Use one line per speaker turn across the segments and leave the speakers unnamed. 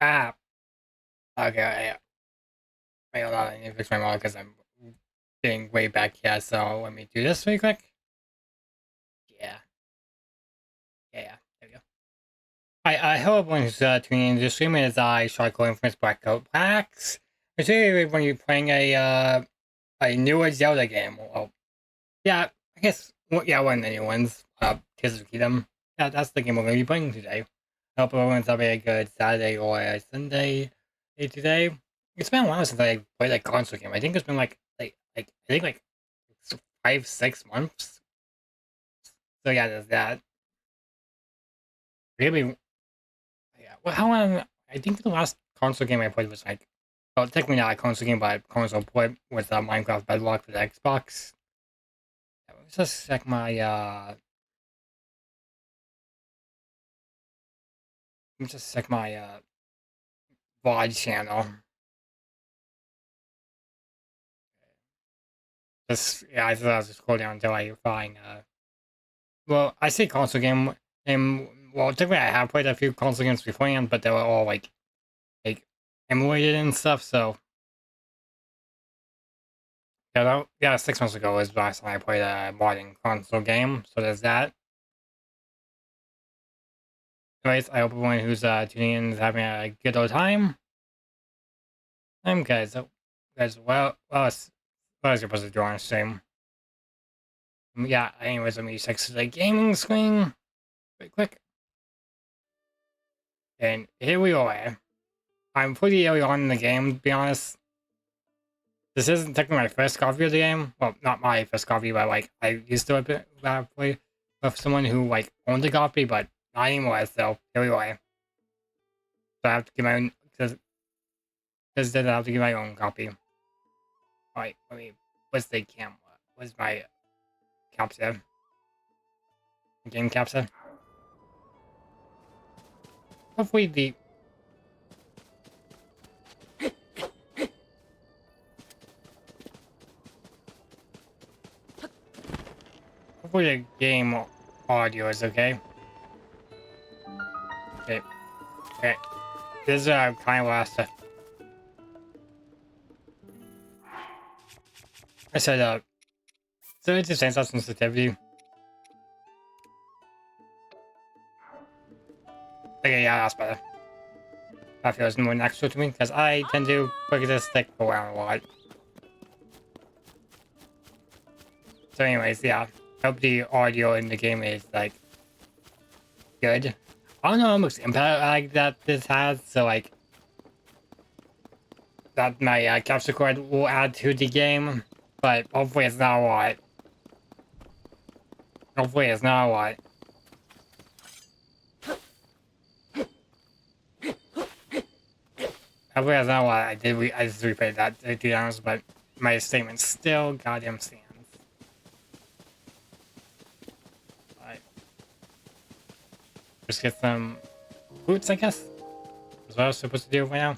Ah, okay. Wait, hold on. I need to fix my model because I'm getting way back here. So let me do this really quick. Yeah, There we go. I hello everyone who's tuning in to the stream as I start going for Black Coat Blacks. Particularly when you're playing a newer Zelda game. Well, yeah, I guess yeah, one of the new ones. Tears of the Kingdom. Yeah, that's the game we're going to be playing today. I hope everyone's having a good Saturday or a Sunday day today. It's been a while since I played a console game. I think it's been I think like 5 6 months. So yeah, there's that. Really, yeah. Well, how long? I think the last console game I played was like, well, technically not a console game, but a console play was Minecraft Bedrock for the Xbox. Let's just check my let me just check my VOD channel. Just yeah, I thought I was just scroll down until I find well, I say console game and well, technically I have played a few console games beforehand, but they were all like emulated and stuff. So yeah, 6 months ago was the last time I played a modern console game. So there's that. Anyways, I hope everyone who's tuning in is having a good old time. I'm good. So guys, what else you're supposed to do on stream? Yeah. Anyways, let me check the gaming screen real quick. And here we are. I'm pretty early on in the game, to be honest. This isn't technically my first copy of the game. Well, not my first copy, but like I used to play with someone who like owned a copy, but not anymore. So here we are. So I have to get my own because then I have to get my own copy. Alright, let me. What's the camera? What's my capture? Game capture? Hopefully the game audio is okay. Okay. This is kind of last. I said so it's a sense of sensitivity. Okay, yeah, that's better. That feels more natural to me because I tend to click this stick around a lot. So, anyways, yeah. Hope the audio in the game is like good. I don't know how much impact like that this has, so like that my capture card will add to the game, but hopefully it's not a lot. Hopefully it's not a lot. Hopefully it's not a lot. I just replayed that to be honest, but my statement still goddamn stands. Alright. Just get some boots, I guess. That's what I was supposed to do right now.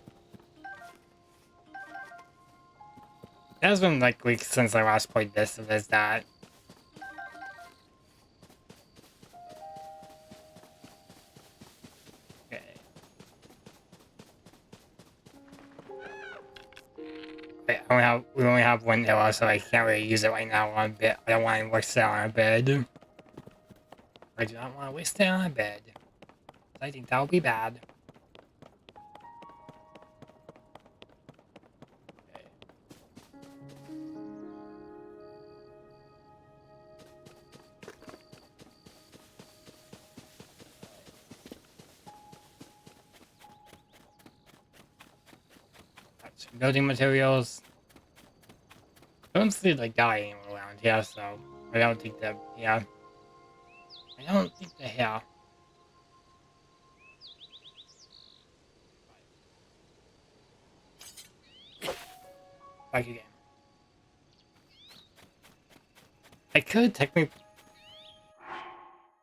It has been like weeks since I last played this, so there's that. Okay. We only have one arrow, so I can't really use it right now on bed. I don't want to waste it on a bed. I do not want to waste it on a bed. I think that would be bad. Okay. Got some building materials. I don't see the guy anyone around here, so I don't think that. Yeah. I don't think they're here. Back again. I could technically.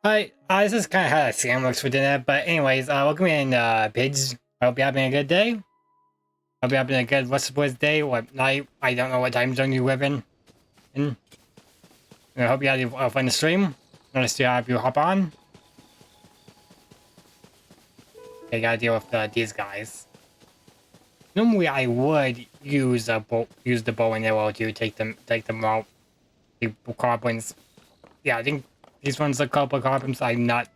This is kind of how a scam works for dinner, but anyways, welcome in, pigs. I hope you're having a good day. Hope you're having a good rest of this day or night. I don't know what time zone you live in. I hope you had a fun stream. Nice to have you hop on. I gotta deal with these guys. Normally, I would use the bow and arrow to take them out. The goblins. Yeah, I think these ones are couple goblins. I'm not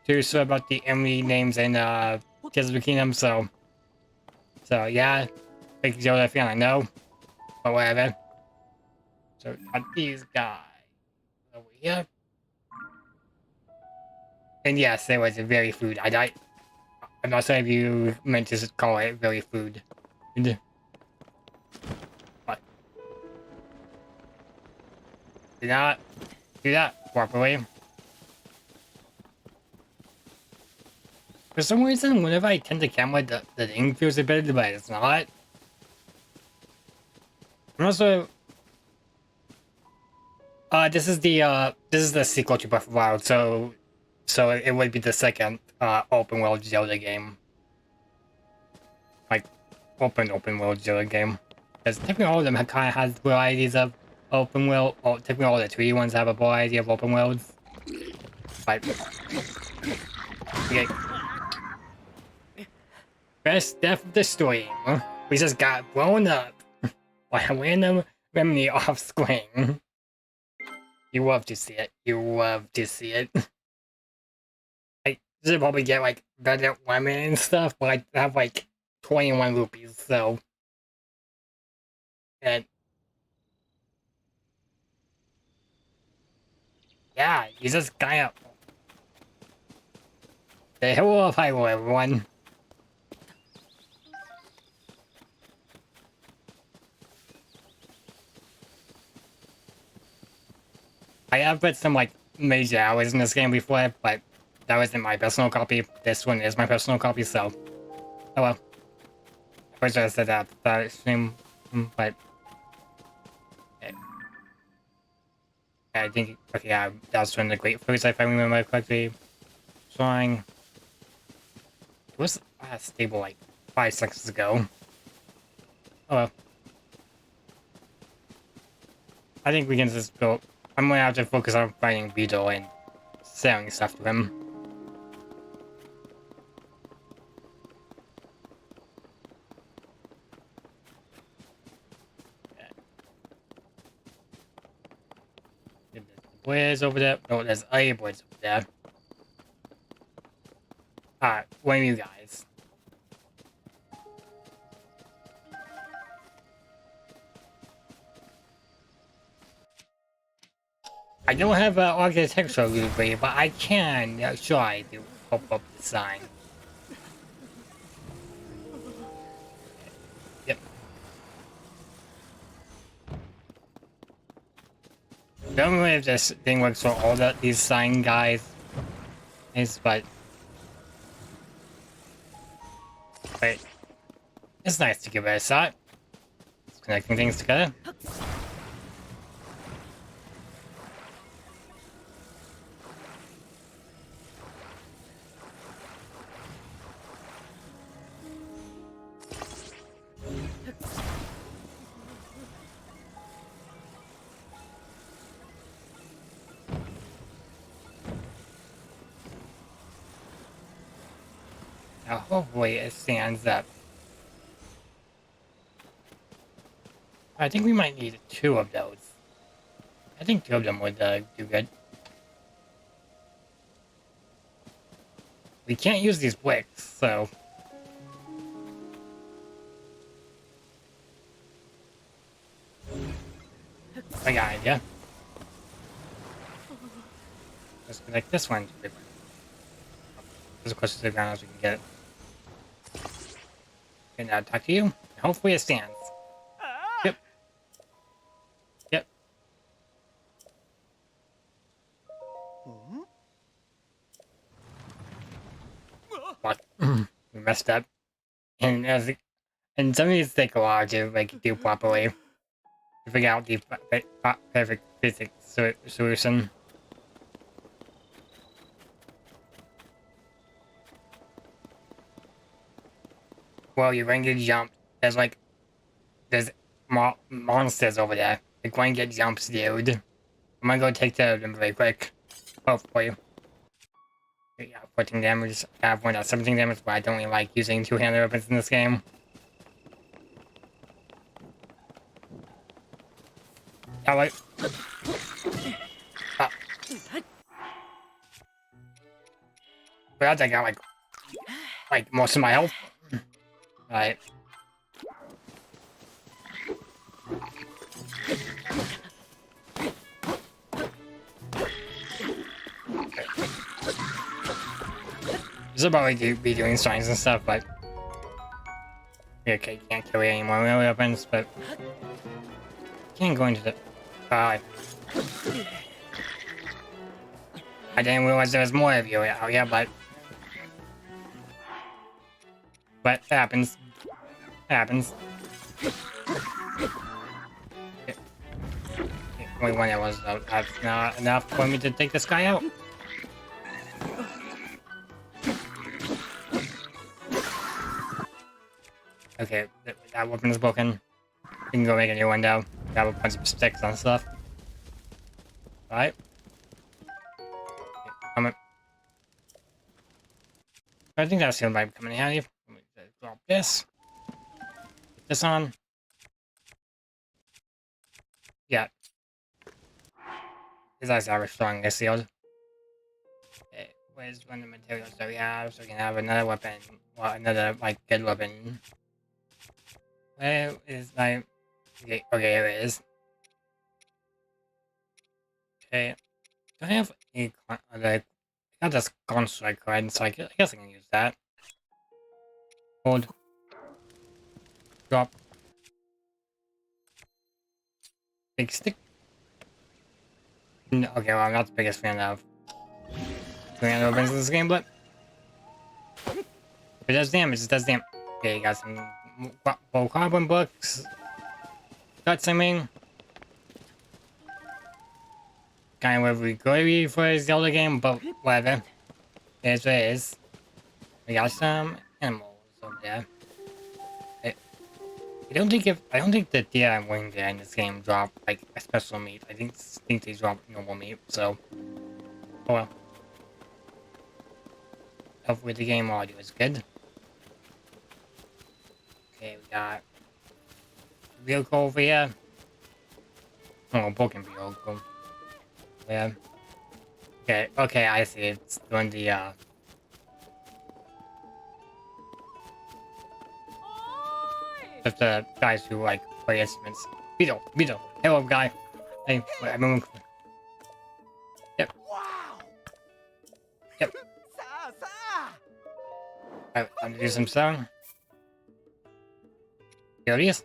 too sure about the enemy names in Tears of the Kingdom, so yeah, big Zelda fan, I know, but whatever. So got these guys over here, and yes, there was a very food. I'm not sure if you meant to call it very food, but did not do that properly. For some reason, whenever I tend the camera, the thing feels a bit, but it's not. I'm also, this is the sequel to Breath of the Wild, so it would be the second open world Zelda game, like open world Zelda game. Because technically all of them kind of has varieties of open world, or technically all the 3D ones have a variety of open worlds. But okay, best death of the stream. We just got blown up by a random remedy off screen. You love to see it. You love to see it. Like, this would probably get like better women and stuff, but I have like 21 rupees, so. And yeah, you just kind of. The hero of Hyrule, everyone. I have put some like major hours in this game before, but that wasn't my personal copy. This one is my personal copy, so. Oh well. I wish I said that stream, but. I think, okay, yeah, that was one of the great foods if I remember correctly. Trying. It was stable like 5 seconds ago. Oh well. I think we can just go. I'm gonna have to focus on fighting Beetle and selling stuff to him. There's boys over there. No, there's other boys over there. Alright, what are you guys? I don't have an architectural degree, but I can try to pop up the sign. Yep. Don't know if this thing works for all these sign guys, but it's nice to give it a shot. It's connecting things together. Now hopefully it stands up. I think we might need 2 of those. I think 2 of them would do good. We can't use these wicks, so. I got an idea. Let's connect this one to the ground. As close to the ground as we can get it. And now talk to you. Hopefully it stands. Yep. Yep. What? We messed up. And and some of these take a while to do properly. To figure out the perfect physics solution. Well, you're going to jump. There's monsters over there. You're going to get jumps, dude. I'm gonna go take care of them very quick. Hopefully. Yeah, 14 damage. I have one at 17 damage, but I don't really like using two-handed weapons in this game. Yeah, wait. Ah. But I got like most of my health. Alright. This is about like be doing signs and stuff, but okay, can't carry any more melee weapons, but can't go into the. I didn't realize there was more of you out here, but it happens. It happens. Only one that was that's not enough for me to take this guy out. Okay, that weapon is broken. You can go make a new one now. Got a bunch of sticks and stuff. Alright. I think that's the only coming out here. Let me drop this. Put this on. Yeah. These guys are strong, sealed. Okay, where's one of the materials that we have? So we can have another weapon. Well, another, like, good weapon. Where is my... Okay, here it is. Okay. Do I have a... Like, I got this construct card, so I guess I can use that. Hold. Drop. Big stick. No, okay, well, I'm not the biggest fan of doing other weapons in this game, but if it does damage, it does damage. Okay, you got some full carbon books. Cuts, I mean. Kind of really for a Zelda game, but whatever. It is what it is. We got some animals over there. I don't think the deer I'm wing there in this game drop like a special meat. I think they drop normal meat, so oh well. Hopefully the game audio is good. Okay, we got vehicle over here. Oh, broken vehicle. Yeah. Okay, I see. It's doing the just the guys who like play instruments. Beetle, hello guy. Hey, wait, Yep. Yep. Alright, I'm gonna do some song. Here it is.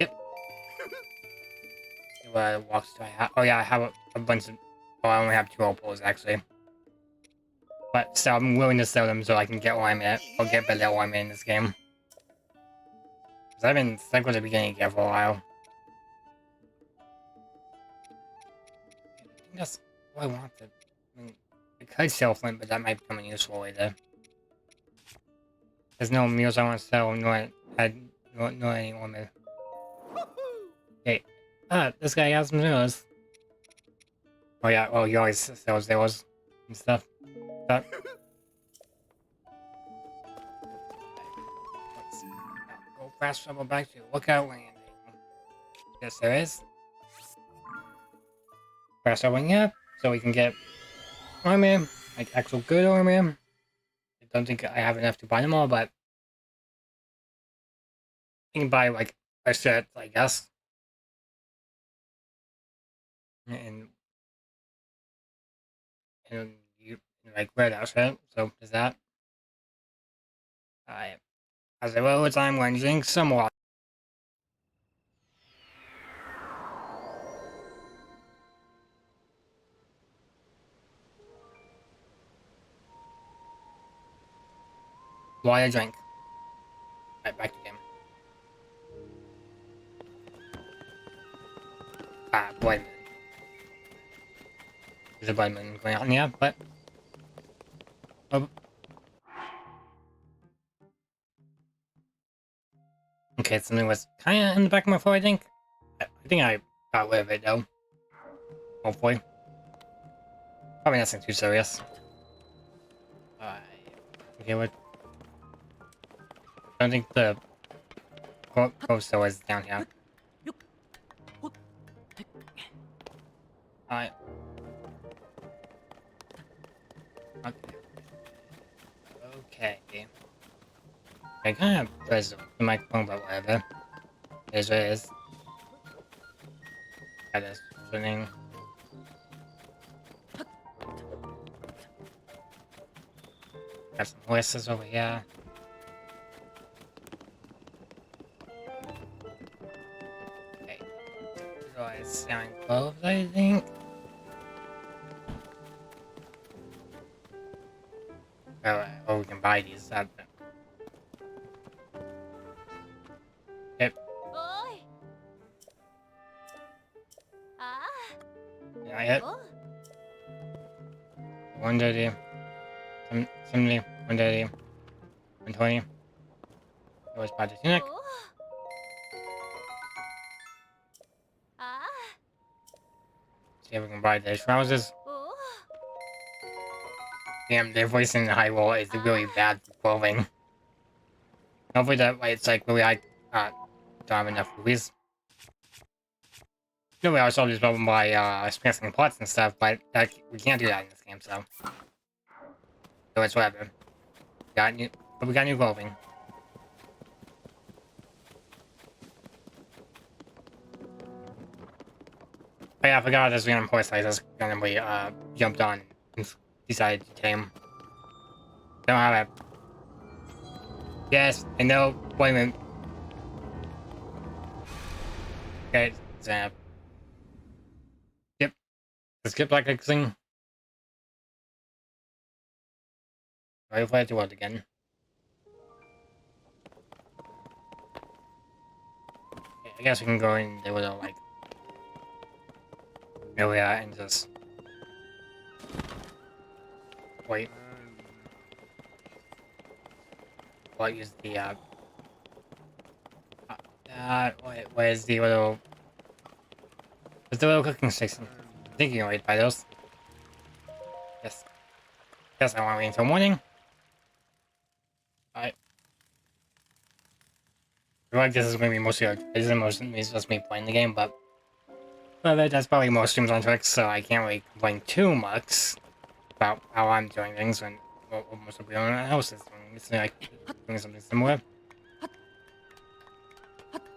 Yep. What walks do I have? Oh yeah, I have a bunch of. Oh, I only have 2 opals actually. But so I'm willing to sell them so I can get what I'm at. Or get better what I'm in this game. Because I've been stuck with the beginning here for a while. I think that's what I wanted. I mean, I could sell flint, but that might become useful later. There's no meals I want to sell, nor any woman. Hey, this guy has some meals. Oh yeah, well he always sells those and stuff. But let's go fast travel back to Lookout Landing. Yes, there is. Fast traveling up, so we can get armor, like actual good armor. I don't think I have enough to buy them all, but you can buy like a set, I guess. And you like wear that set, so there's that. I as I roll time when drink some water. Water drink. Right, back to game. Blood moon. There's a blood moon going on here, but oh. Okay, something was kind of in the back of my throat, I think. I think I got rid of it though. Hopefully. Probably nothing too serious. Okay, what? I don't think the coaster was down here. Okay. Okay. I kind of press the microphone, but whatever. It is what it is. Got this spinning. Got some horses over here. Okay. So it's selling clothes, I think. Oh, we can buy these. Yep. Yeah, yep. 130. 70. 130. 120. It was by the tunic. See if we can buy the trousers. Damn, their voice in the high roll is really bad for clothing. Hopefully that way it's like really don't have enough rupees. No way I solved this problem by expressing plots and stuff, but we can't do that in this game, so it's whatever. We got new clothing. Oh yeah, I forgot this random horse I just randomly jumped on and decided to tame. Don't have it. Yes, I know. Wait a minute. Okay, Zap. Skip. Skip like a thing. Right, if I have to what again? Okay, I guess we can go in there with a like area and just wait. Well, use the wait, where's the little? There's the little cooking station. I think you can wait by those. Yes. Yes, I want to wait until morning. Alright. I feel like this is going to be mostly it's just me playing the game, but that's probably most streams on Twitch, so I can't really complain too much about how I'm doing things when most of everyone else is doing. It's like doing something similar.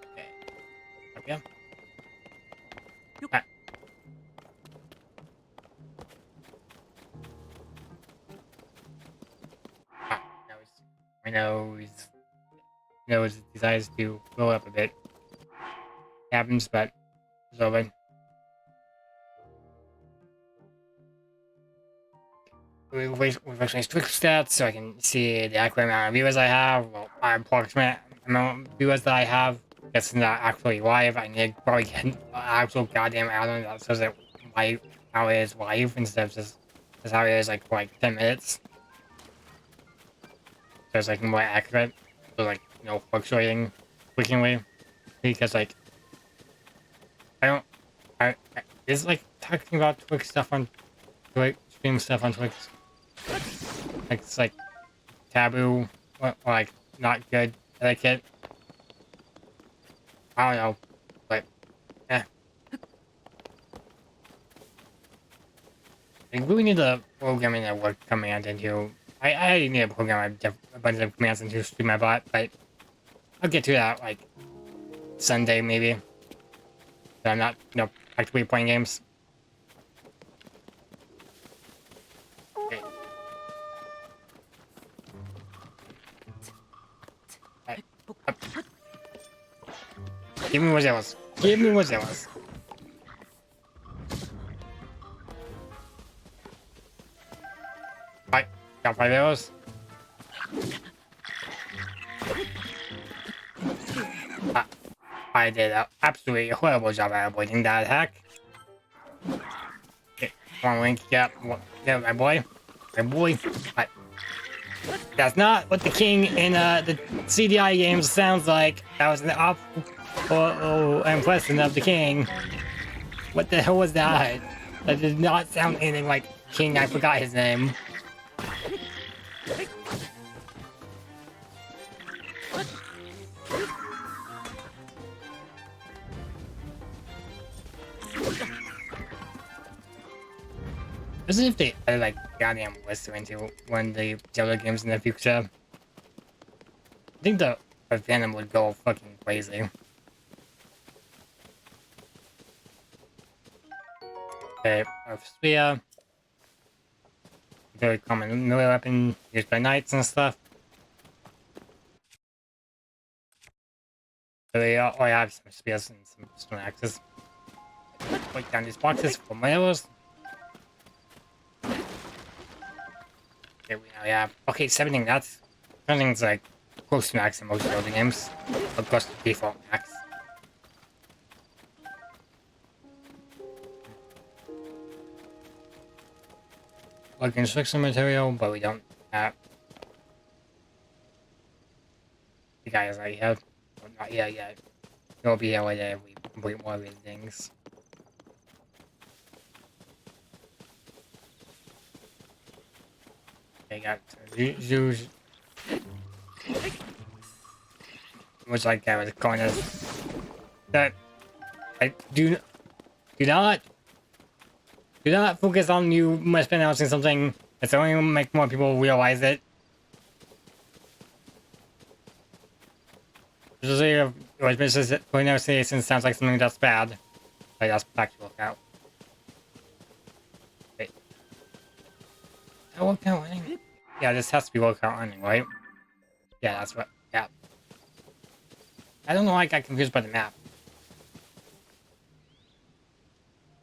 Okay. Up here. Ah. Ah, now his desires to blow up a bit. Happens, but it's over. We've actually strict stats so I can see the accurate amount of viewers I have, well, approximate amount of viewers that I have. It's not actually live. I need to probably get an actual goddamn add-on that says it live, how it is live instead of just how it is like for like 10 minutes. So it's like more accurate. So like, you know, fluctuating frequently. Because like, I is like talking about Twitch stuff on Twitch, stream stuff on Twitch. Like, it's like taboo, or like not good etiquette. I don't know, but eh. I really need a programming that work command into. I need to program a bunch of commands into stream my bot, but I'll get to that like Sunday maybe. So I'm not, you know, actively playing games. Okay. Right. Up. Give me more zealous. Give me more zealous. Right. Got 5 arrows. I did an absolutely horrible job at avoiding that attack. Okay, come on, Link, get up. Yeah, my boy. My boy. Right. That's not what the king in the CDI games sounds like. That was an awful impression of the king. What the hell was that? That did not sound anything like King. I forgot his name. As if they added like goddamn Western into one of the Zelda games in the future. I think the fandom would go fucking crazy. Okay, our spear. Very common melee weapon used by knights and stuff. So they all have some spears and some stone axes. Break down these boxes for my arrows. Okay, we now have. Okay, 17. That's. 17's like close to max in most Zelda games. Of course, the default max. Like construction material, but we don't have. The guys I have. Well, not yet. It'll be here later if we complete more of these things. They got zoos. Which like I was going to. That I do not focus on you must be announcing something. It's only gonna make more people realize it. Usually, what business pronunciation sounds like something that's bad. Like that's back to look out. Wait. That worked out running? Yeah, this has to be worked out running, right? Yeah, that's what. Yeah. I don't know why I got confused by the map.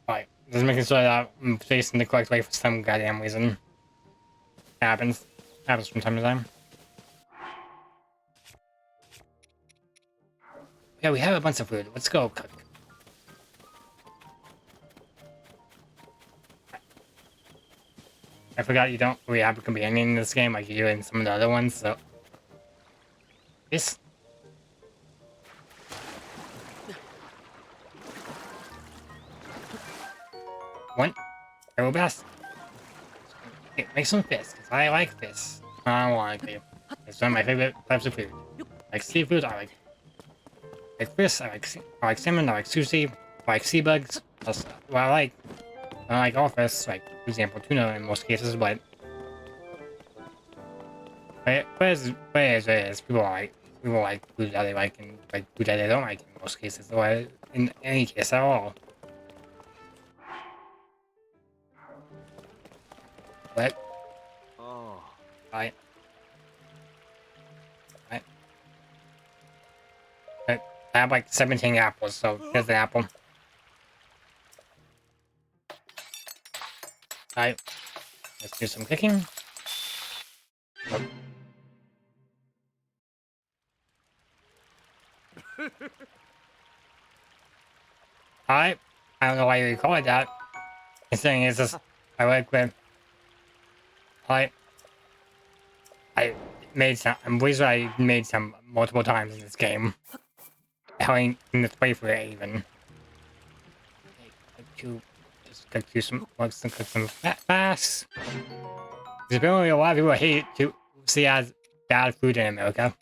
Alright, just making sure that I'm facing the correct way for some goddamn reason. It happens. Happens from time to time. Yeah, we have a bunch of food. Let's go cook. I forgot you don't really have a companion in this game like you do in some of the other ones, so... This... One. Go best. Okay, make some fish, because I like fish. I don't want to. It's one of my favorite types of food. Like seafood, I like fish, I like salmon, I like sushi, I like sea bugs. That's what I like all fish, like, for example, tuna in most cases, but... People like food that they like and like food that they don't like in most cases, or in any case at all. But... Oh. I have like 17 apples, so here's an apple. Alright, let's do some cooking. Oh. Alright, I don't know why you call it that. The thing is just, I like when... I made some, I'm pretty sure I made some multiple times in this game. Hell, in this playthrough even. Just cook some fast. There's apparently a lot of people hate to see as bad food in America.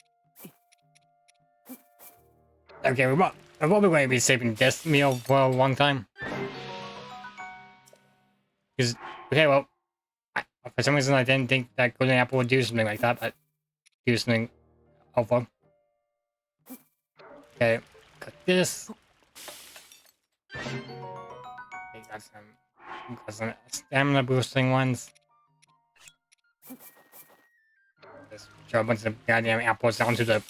Okay, we're probably going to be saving this meal for a long time. Because, okay, well, for some reason I didn't think that Golden Apple would do something like that, but do something helpful. Okay, cut this. Okay, got some stamina boosting ones. Just throw a bunch of goddamn apples down to the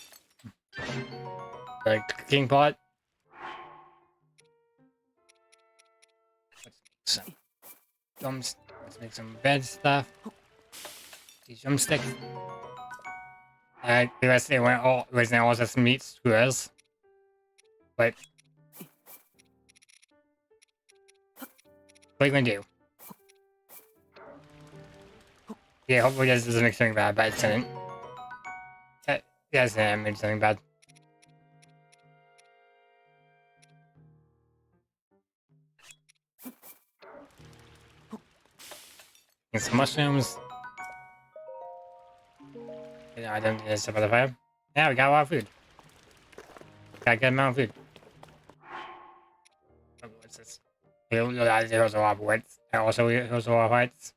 cooking pot. Let's make some veg stuff. These drumsticks. The rest they went all just meat skewers. But what are you gonna do? Yeah, hopefully this doesn't make something bad, but it didn't. Yes, it made something bad. And some mushrooms. I don't need this about the fire. Yeah, we got a lot of food. Got a good amount of food. Oh, what's this? There's a lot of words. That also heals a lot of fights.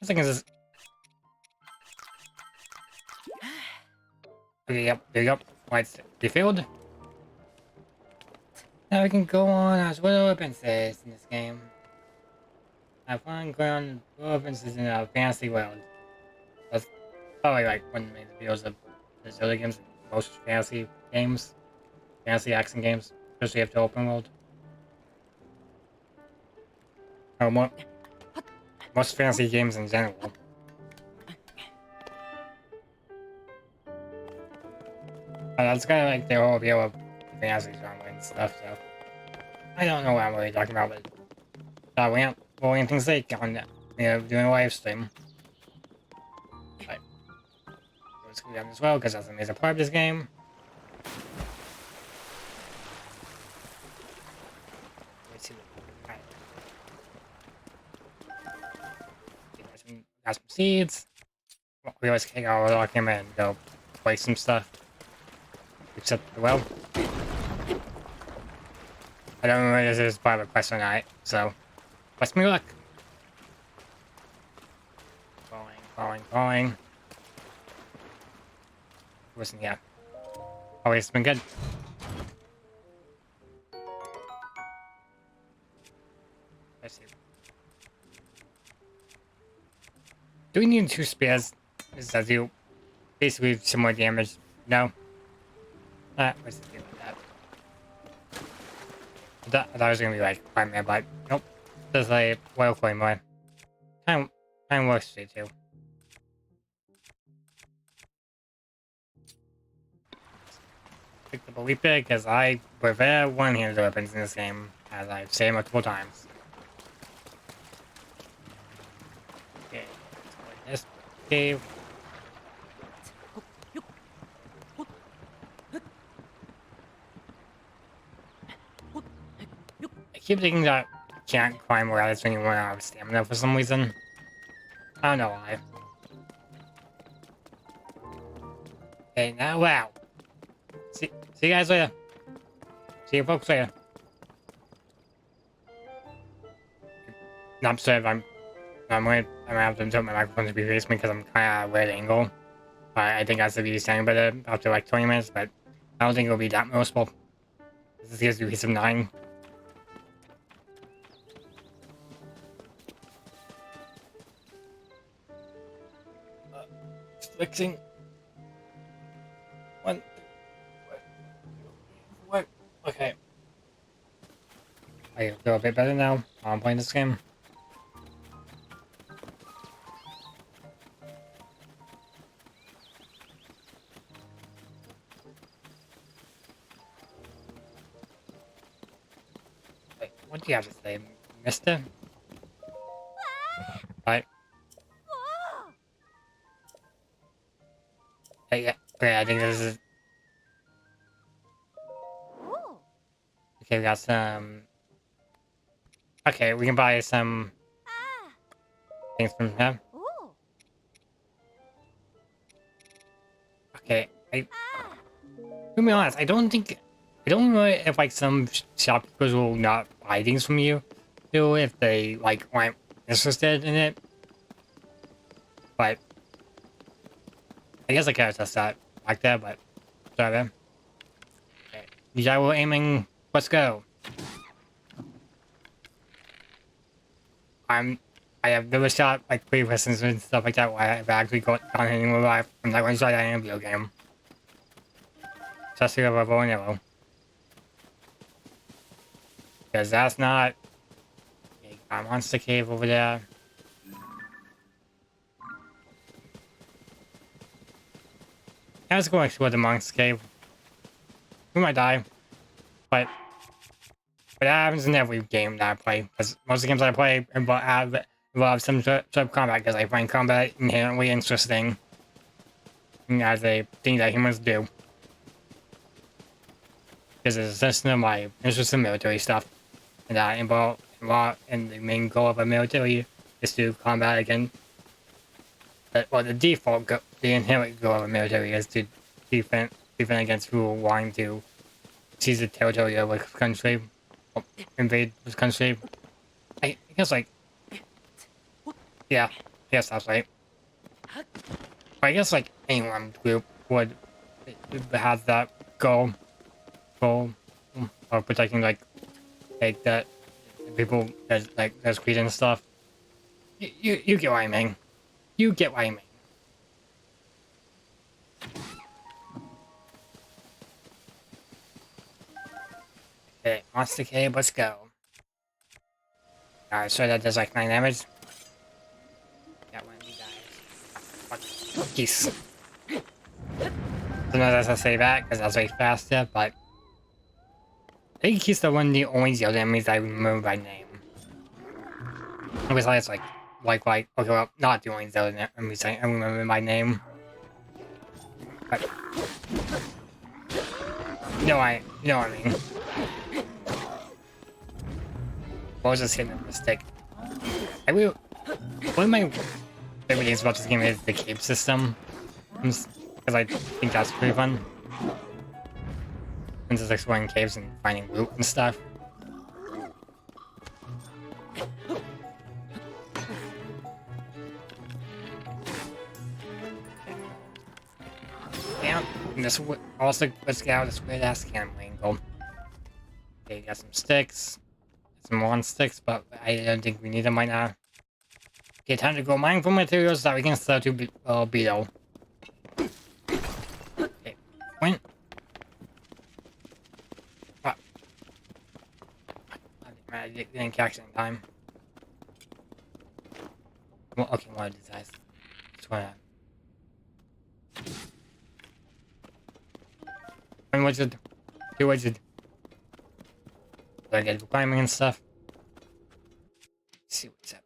The thing is, okay, yep, there you go. Fights refilled. Now we can go on as Widow Princess in this game. Have fun going on Widow Princess in a fantasy world. That's probably like one of the main appeals of the Zelda games, most fantasy games, fantasy action games, especially after open world. Or most fantasy games in general. That's kind of like the whole appeal of fantasy genre and stuff, so I don't know what I'm really talking about, but we have things like on doing a live stream. But let's go down as well because that's a major part of this game. Let's see. Right. Got some seeds. We always take our lock him and go play some stuff. Except the well. I don't know if this is part of a quest or not, so wish me luck. Falling. Listen, yeah. Always been good. Let's see. Do we need 2 spears? Does that do basically similar damage? No. What's the deal with that? I thought it was gonna be like Prime Man, but nope. There's a well flame one. Time works too. Pick the Leap because I prefer one-handed weapons in this game, as I've said multiple times. Okay, let's go in this cave. I keep thinking that I can't climb ladders when you run out of stamina for some reason. I don't know why. Okay, now wow. See you guys later. See you folks later. I'm sorry if I'm gonna have to tilt my microphone to be facing me because I'm kinda at a weird angle. I think I should be standing better after like 20 minutes, but I don't think it'll be that noticeable. This is gonna be some 9. Fixing. What? Okay. I feel a bit better now. I'm playing this game. Wait, what do you have to say, mister? Right. Hey, yeah. Okay, I think this is... Okay, we got some... Okay, we can buy some... things from him. Okay, to be honest, I don't know if like some shopkeepers will not buy things from you, if they like aren't interested in it. But I guess I can't test that like that. But sorry. Okay, yeah, we're aiming. Let's go. I have never shot like pre-lessons and stuff like that where I've actually gone in real life. I'm not going to try that in a video game. Especially with a bow and arrow. Because that's not a monster cave over there. Let's go explore the monster cave. We might die. But that happens in every game that I play. Because most of the games I play involve some sort of combat because I find combat inherently interesting. As a thing that humans do. Because it's a system of my interest in military stuff. And that involve and the main goal of a military is to combat again. Well, the inherent goal of a military is to defend against who are wanting to seize the territory of a country, or invade this country. I guess like, yeah, yes, that's right. I guess like any one group would have that goal of protecting like that people that like that's Creed and stuff. You get what I mean. You get what I mean. Okay, monster cave, let's go. Alright, so that does like 9 damage. Got one of these guys. Fuck. Peace. Sometimes I say that because that's way faster, but I think he's the one of the only Zelda enemies I remember by name. Besides like okay, well, not the only Zelda enemies I remember by name. But you know what I mean. What was just hitting a mistake? One of my favorite things about this game is the cave system. Because I think that's pretty fun. And just exploring caves and finding loot and stuff. Yeah, and this also let's get out of this weird ass camera angle. Okay, got some sticks. Some more on sticks, but I don't think we need them right now. Okay, time to go mine for materials that we can sell to Beetle. Okay, when? What? I didn't catch it in time. Well, okay, one of these guys. Just wanna... One wizard. Two wizard. Do I get climbing and stuff? Let's see what's up here.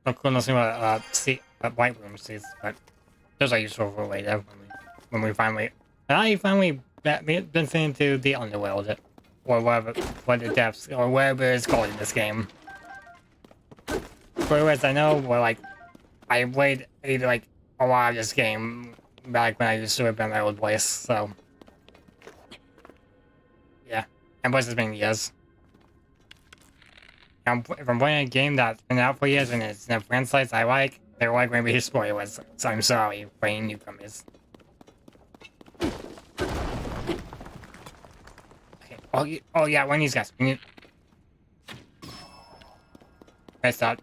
Oh, cool, nothing about white room sees, but those are useful for later when we finally. And I finally been into the underworld, or whatever, what the depths, or whatever it's called in this game. Whereas I know, well, like I played like a lot of this game back when I used to live in my old place, so yeah, and plus it's been years. If I'm playing a game that's been out for years and it's in a franchise I like, they're like maybe spoilers, so I'm sorry for any newcomers. Okay, oh yeah, one of these guys. Press that.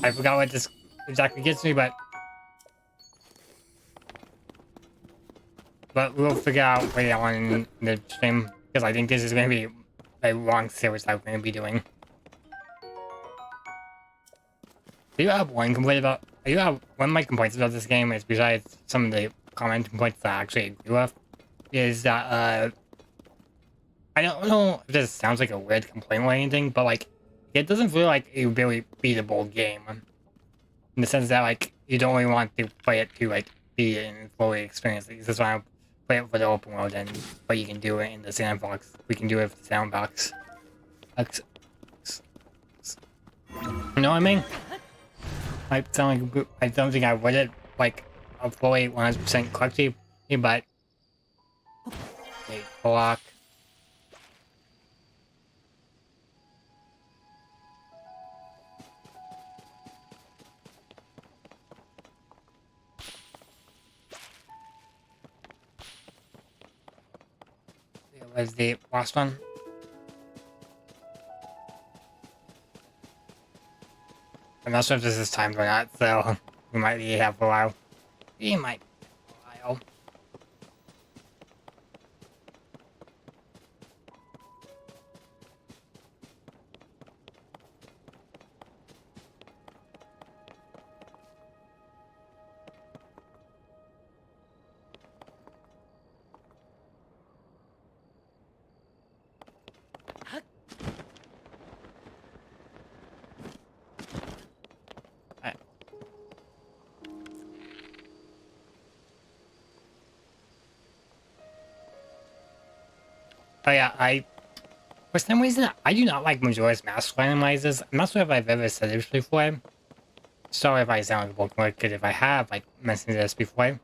I forgot what this exactly gets me, but we'll figure out later on in the stream, because I think this is going to be a long series that we're going to be doing. Do you have one complaint about... one of my complaints about this game is, besides some of the comment complaints that I actually agree with, is that, I don't know if this sounds like a weird complaint or anything, but, like, it doesn't feel like a really beatable game. In the sense that, like, you don't really want to play it to, like, be and fully experience it. You just want to play it for the open world, and but you can do it in the sandbox. We can do it with the sandbox. You know what I mean? I sound like I don't think I would it like a fully 100% correctly, but a block. It was the last one. I'm not sure if this is timed or not, so we might be here for a while. We might be here for a while. Oh yeah, For some reason, I do not like Majora's Mask randomizers. I'm not sure if I've ever said this before. Sorry if I sound awkward if I have, like, mentioned this before.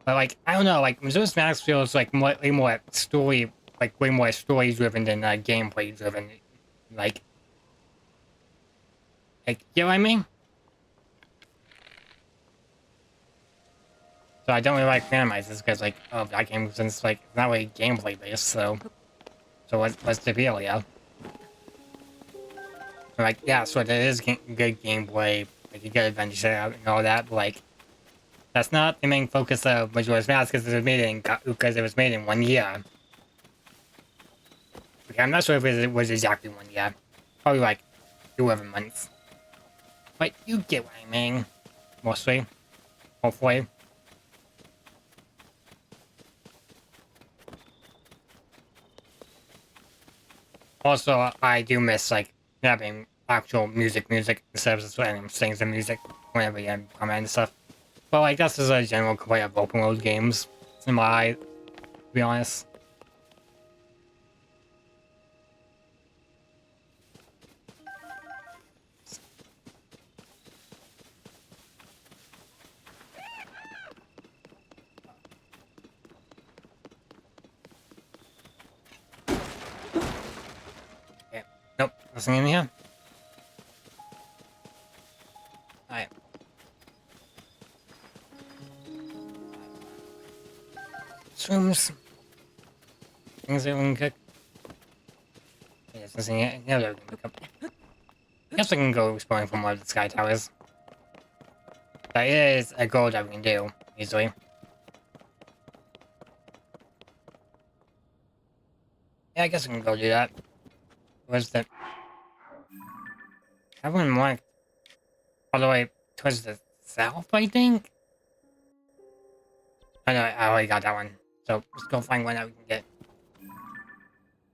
But, like, I don't know, like, Majora's Mask feels, like, way more story, like, way more story-driven than, gameplay-driven. Like, you know what I mean? So I don't really like randomizers because, like, oh, that game, since, like, it's not really gameplay-based, so... So what's the deal, yeah? Like, yeah, so there is good gameplay, like, a good adventure and all that, but, like, that's not the main focus of Majora's Mask because it was made in 1 year. Okay, I'm not sure if it was exactly 1 year. Probably like 11 months. But you get what I mean. Mostly. Hopefully. Also, I do miss like having actual music instead of just random things and music whenever you comment and stuff. But like that's just a general complaint of open world games, in my eye, to be honest. Okay. Nope, nothing in here. Alright. Shrooms. Things that we can cook. Yes, nothing here. No, there we can cook. I guess we can go exploring for more of the sky towers. That is a goal that we can do, easily. Yeah, I guess we can go do that. Where's the... Everyone marked all the way towards the south, I think? Oh no, I already got that one. So, let's go find one that we can get.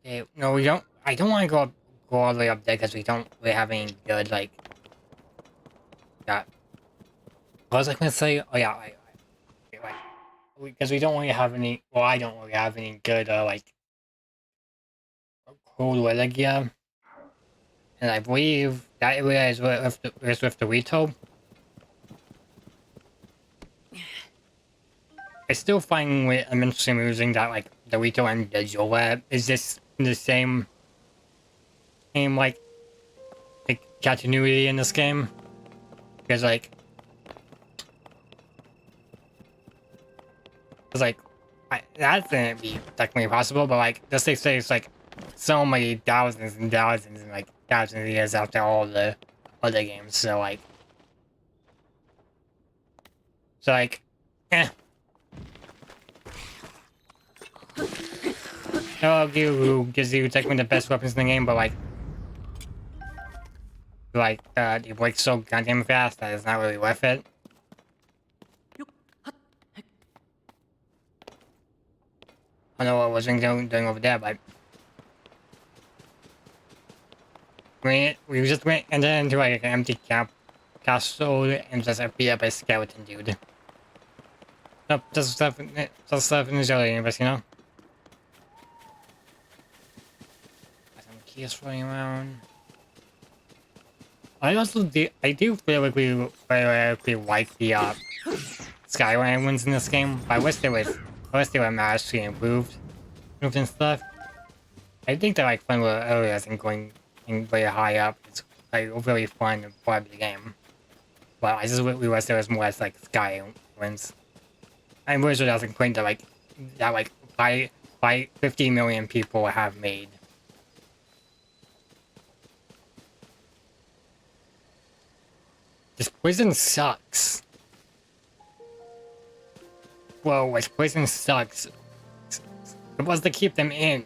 Okay, no, we don't... I don't want to go all the way up there because we don't really have any good, like... What was I gonna say? Oh yeah, because we don't really have any... Well, I don't really have any good, like... cold weather gear. And I believe that area is with the Rito. I still find it immensely amusing that, like, the Rito and the Zola is this the same, like continuity in this game. Because, like, it's like, that shouldn't be technically possible, but, like, just they say it's, like, so many thousands and thousands and, like, thousands of years after all the other games, so, like, eh. No, who gives you technically the best weapons in the game, but, it breaks so goddamn fast that it's not really worth it. I don't know what was doing over there, but we just went and then into like an empty castle and just beat up a skeleton dude. Nope, just stuff in the Zelda universe, you know. Got some keys floating around. I do feel like we like the Skyway ones in this game, but I wish they were massively improved and stuff. I think that like fun little areas and going very high up, it's like really fun part of the game. But I just wish there was more like sky ones. I'm really sure that's a claim that by 50 million people have made. This prison sucks. Whoa, this prison sucks. It was to keep them in.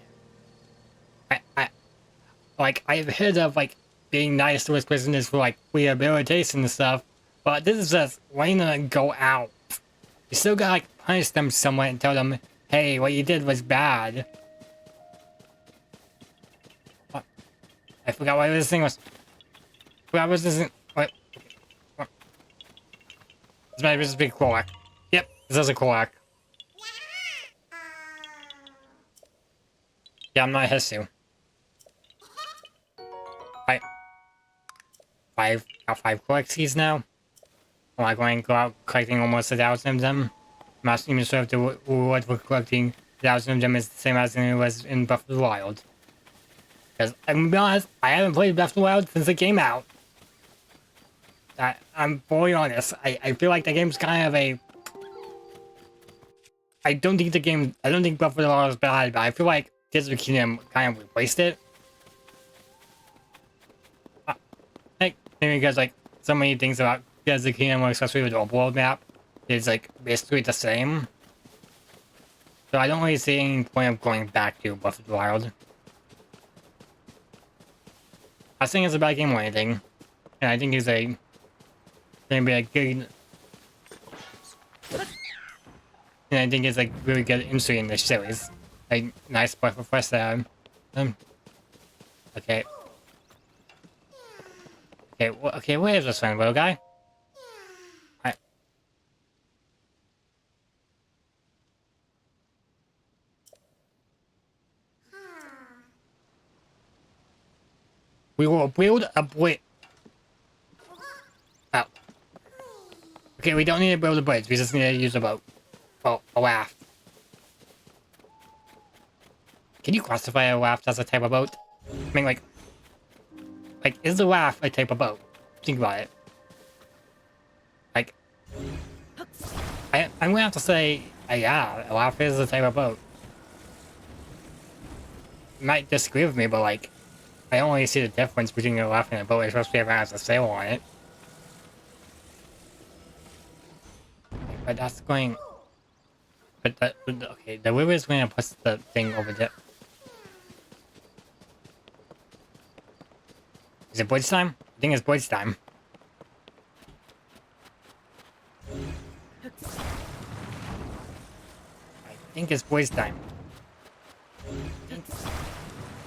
I've heard of, like, being nice to his prisoners for, like, rehabilitation and stuff, but this is just letting them go out. You still gotta, like, punish them somewhat and tell them, hey, what you did was bad. What? I forgot what this thing was. What was this thing? What? This might just be a Kolak. Yep, this is a Kolak. Yeah, I'm not Hisu. got 5 keys now. I'm like going to go out collecting almost 1,000 of them. I'm not even sure if the reward for collecting 1,000 of them is the same as it was in Breath of the Wild. Because I'm gonna be honest, I haven't played Breath of the Wild since it came out. I'm fully honest. I feel like the game's kind of a... I don't think Breath of the Wild is bad, but I feel like Tears of the Kingdom kind of replaced it. Like, maybe because like so many things about Tears of the Kingdom, especially with the world map, is like basically the same. So I don't really see any point of going back to Breath of the Wild. I think it's a bad game or anything, and I think it's gonna be a good. And I think it's like really good entry in this series. Like nice point for first okay. Okay, where is this one, little guy? We will build a bridge. Oh. Okay, we don't need to build a bridge. We just need to use a boat. Oh, a raft. Can you classify a raft as a type of boat? I mean, like, is the raft a type of boat? Think about it. Like, I'm gonna have to say, yeah, a raft is a type of boat. You might disagree with me, but like, I don't really see the difference between a raft and a boat, especially if it has a sail on it. But that's going... okay, the river is going to put the thing over there. Is it bridge time? I think it's bridge time. I think it's bridge time.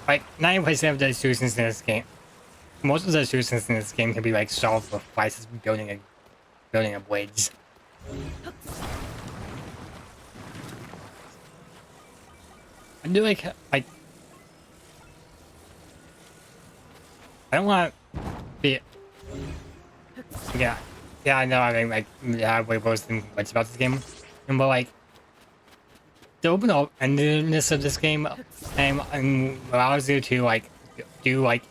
Like, 90% of the solutions in this game, most of the solutions in this game can be like solved with by just building a bridge. I do like I don't want to be... Yeah, I know, I mean, like, I have way worse than what's about this game. But, like, the open endedness of this game allows you to, like, do, like,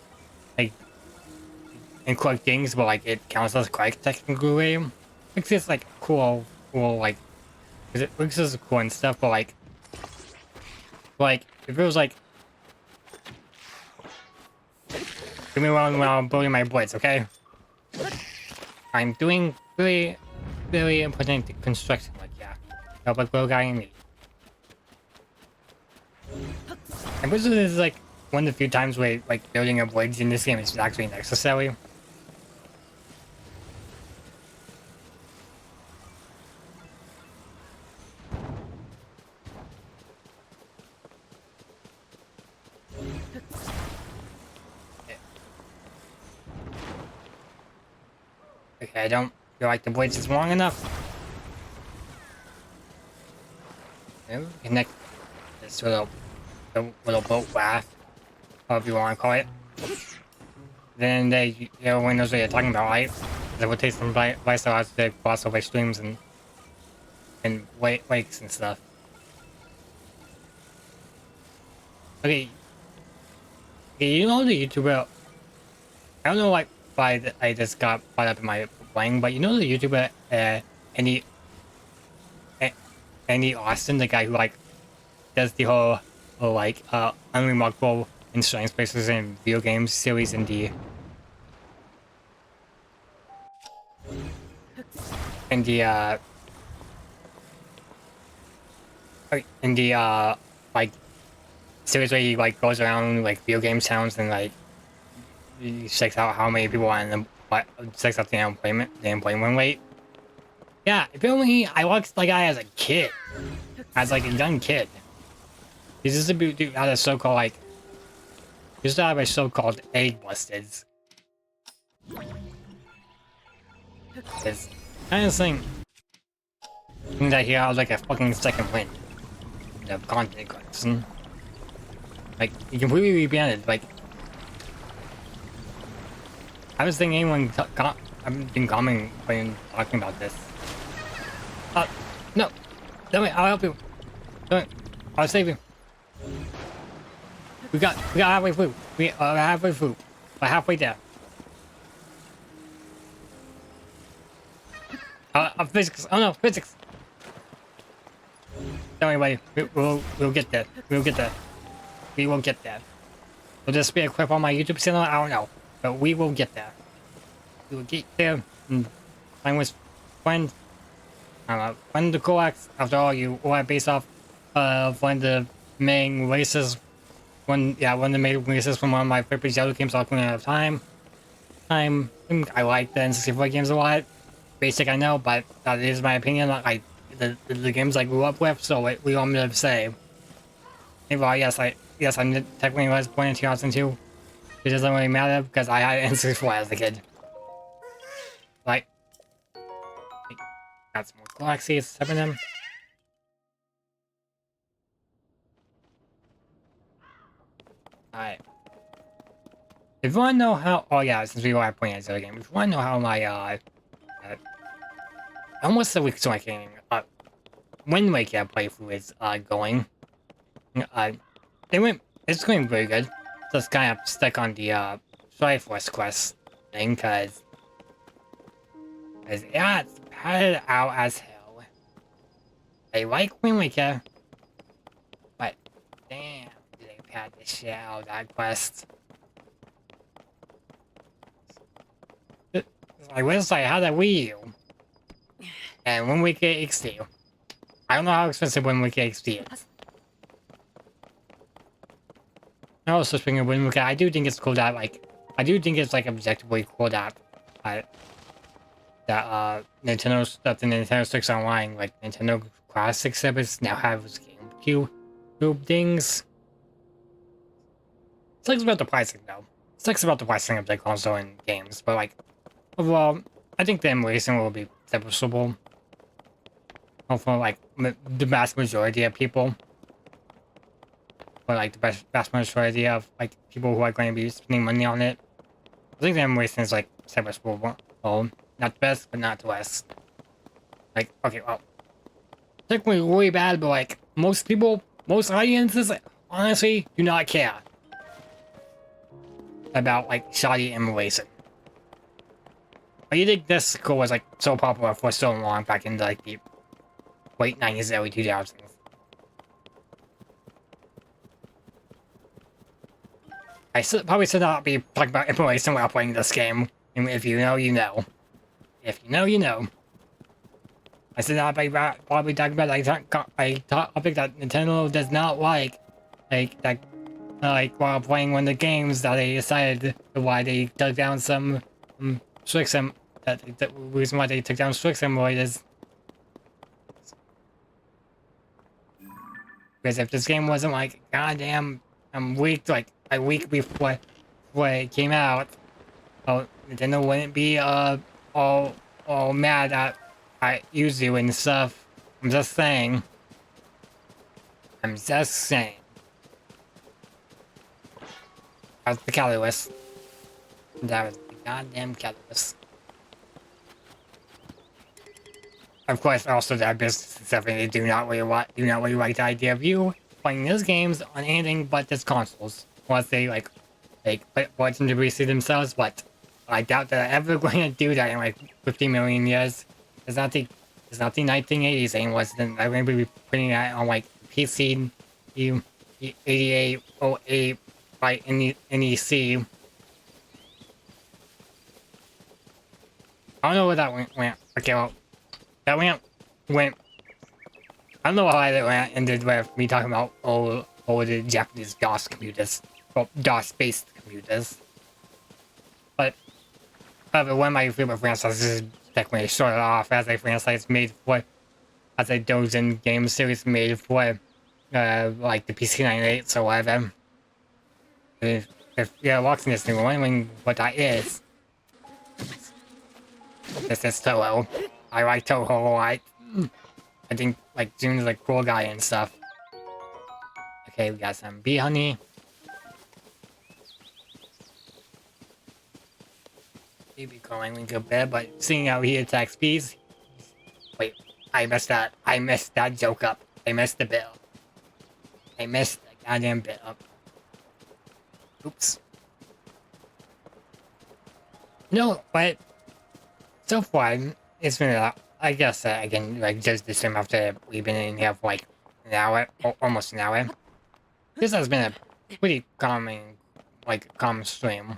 and collect things, but, like, it counts as quite technically. It's just, like, cool, like, because it looks as cool and stuff, but, like, if it was, like, give me one while I'm building my blades, okay? I'm doing really, really important construction, like, yeah. Help like little guy in me. And this is like one of the few times where like building a blades in this game is actually necessary. Okay, I don't feel like the blades is long enough. Connect this little boat raft, however you want to call it. Then everyone knows what you're talking about, right? That will take some advice on how to cross over streams and lakes and stuff. Okay, you know the YouTuber. I don't know like why I just got brought up in my playing, but you know the YouTuber Andy Austin, the guy who like does the whole like unremarkable and strange places in video games series in the like series where he like goes around like video game towns and like he checks out how many people are in the checks out the employment rate. Yeah, apparently I watched the guy as a kid, as like a young kid. He's just a dude out of so-called like, he's out of a so-called egg busters. It's kind of thing that he has like a fucking second wind. The content collection. Like, he completely rebranded, like... I was thinking anyone I've been commenting when talking about this. No. Don't wait, I'll help you. Don't wait. I'll save you. We got halfway through. We are halfway through. We're halfway there. Physics. Oh no, physics. Don't worry, buddy. We'll get there. We'll get there. We will get there. Will this be a clip on my YouTube channel? I don't know. But we will get there. We will get there. And find with friends. I don't know. Find the coax. After all, you are based off of one of the main races. One of the main races from one of my favorite Zelda games, Ocarina of Time. I like the N64 games a lot. Basic, I know, but that is my opinion. Like the games I grew up with, so we want me to say. Well, yes, I technically was born in 2002. It doesn't really matter because I had N64 as a kid. Like, got some more galaxies, 7 of them. Alright. If you want to know how, oh yeah, since we are playing a game, if you want to know how my almost a week so I can Wind Waker playthrough is going. It's going very good. Just kind of stuck on the Triforce quest thing, cause yeah, it's padded out as hell. I like Wind Waker, but damn, do they pad the shit out of that quest. I wish I had a Wii U. And Wind Waker XD. I don't know how expensive Wind Waker XD is. Also, speaking of Wind Waker, I do think it's cool that, like, objectively cool that, that the Nintendo Switch Online, like, Nintendo Classic exhibits now have GameCube things. It sucks about the pricing, though. It sucks about the pricing of the console and games, but, like, overall, I think the emulation will be serviceable. Hopefully, like, the vast majority of people. Or, like, the vast majority of, like, people who are going to be spending money on it. I think the emulation is, like, serviceable. Well, not the best, but not the worst. Like, okay, well, technically really bad, but, like, most audiences, honestly, do not care about, like, shoddy emulation. But you think this school was, like, so popular for so long back in, like, the late 90s, early 2000s. I probably should not be talking about emulation while playing this game. And if you know, you know. If you know, you know. I should not be probably talking about a topic that Nintendo does not like while playing one of the games that they decided why they took down some the reason why they took down Swix emulators. Because if this game wasn't like goddamn a week before it came out, well, Nintendo wouldn't be all mad at Yuzu and stuff. I'm just saying. That's the catalyst. That was the goddamn catalyst. Of course, also their business and stuff, and they do not really like the idea of you playing those games on anything but just consoles. Unless they want them to receive themselves, but I doubt they're ever going to do that in like 50 million years. It's not the 1980s anymore. So then I'm going to be putting that on like PC, 8808 by NEC. I don't know where that went. Okay, well, that went. I don't know why that ended with me talking about all the Japanese DOS computers, well, DOS-based computers. But one of my favorite franchises technically started off as a franchise made for, as a dozen game series made for, like the PC 98 or whatever. If you're watching this and you're wondering what that is, this is Toho. I like Toho a lot. I think, like, June's a cool guy and stuff. Okay, we got some bee honey. He'd be going a good bit, but seeing how he attacks bees. Wait, I messed that. I messed that joke up. I messed the bit up. I messed the goddamn bit up. Oops. No, but so far it's been a lot. I guess I can like judge the stream after we've been in here for like an hour, almost an hour. This has been a pretty calm stream.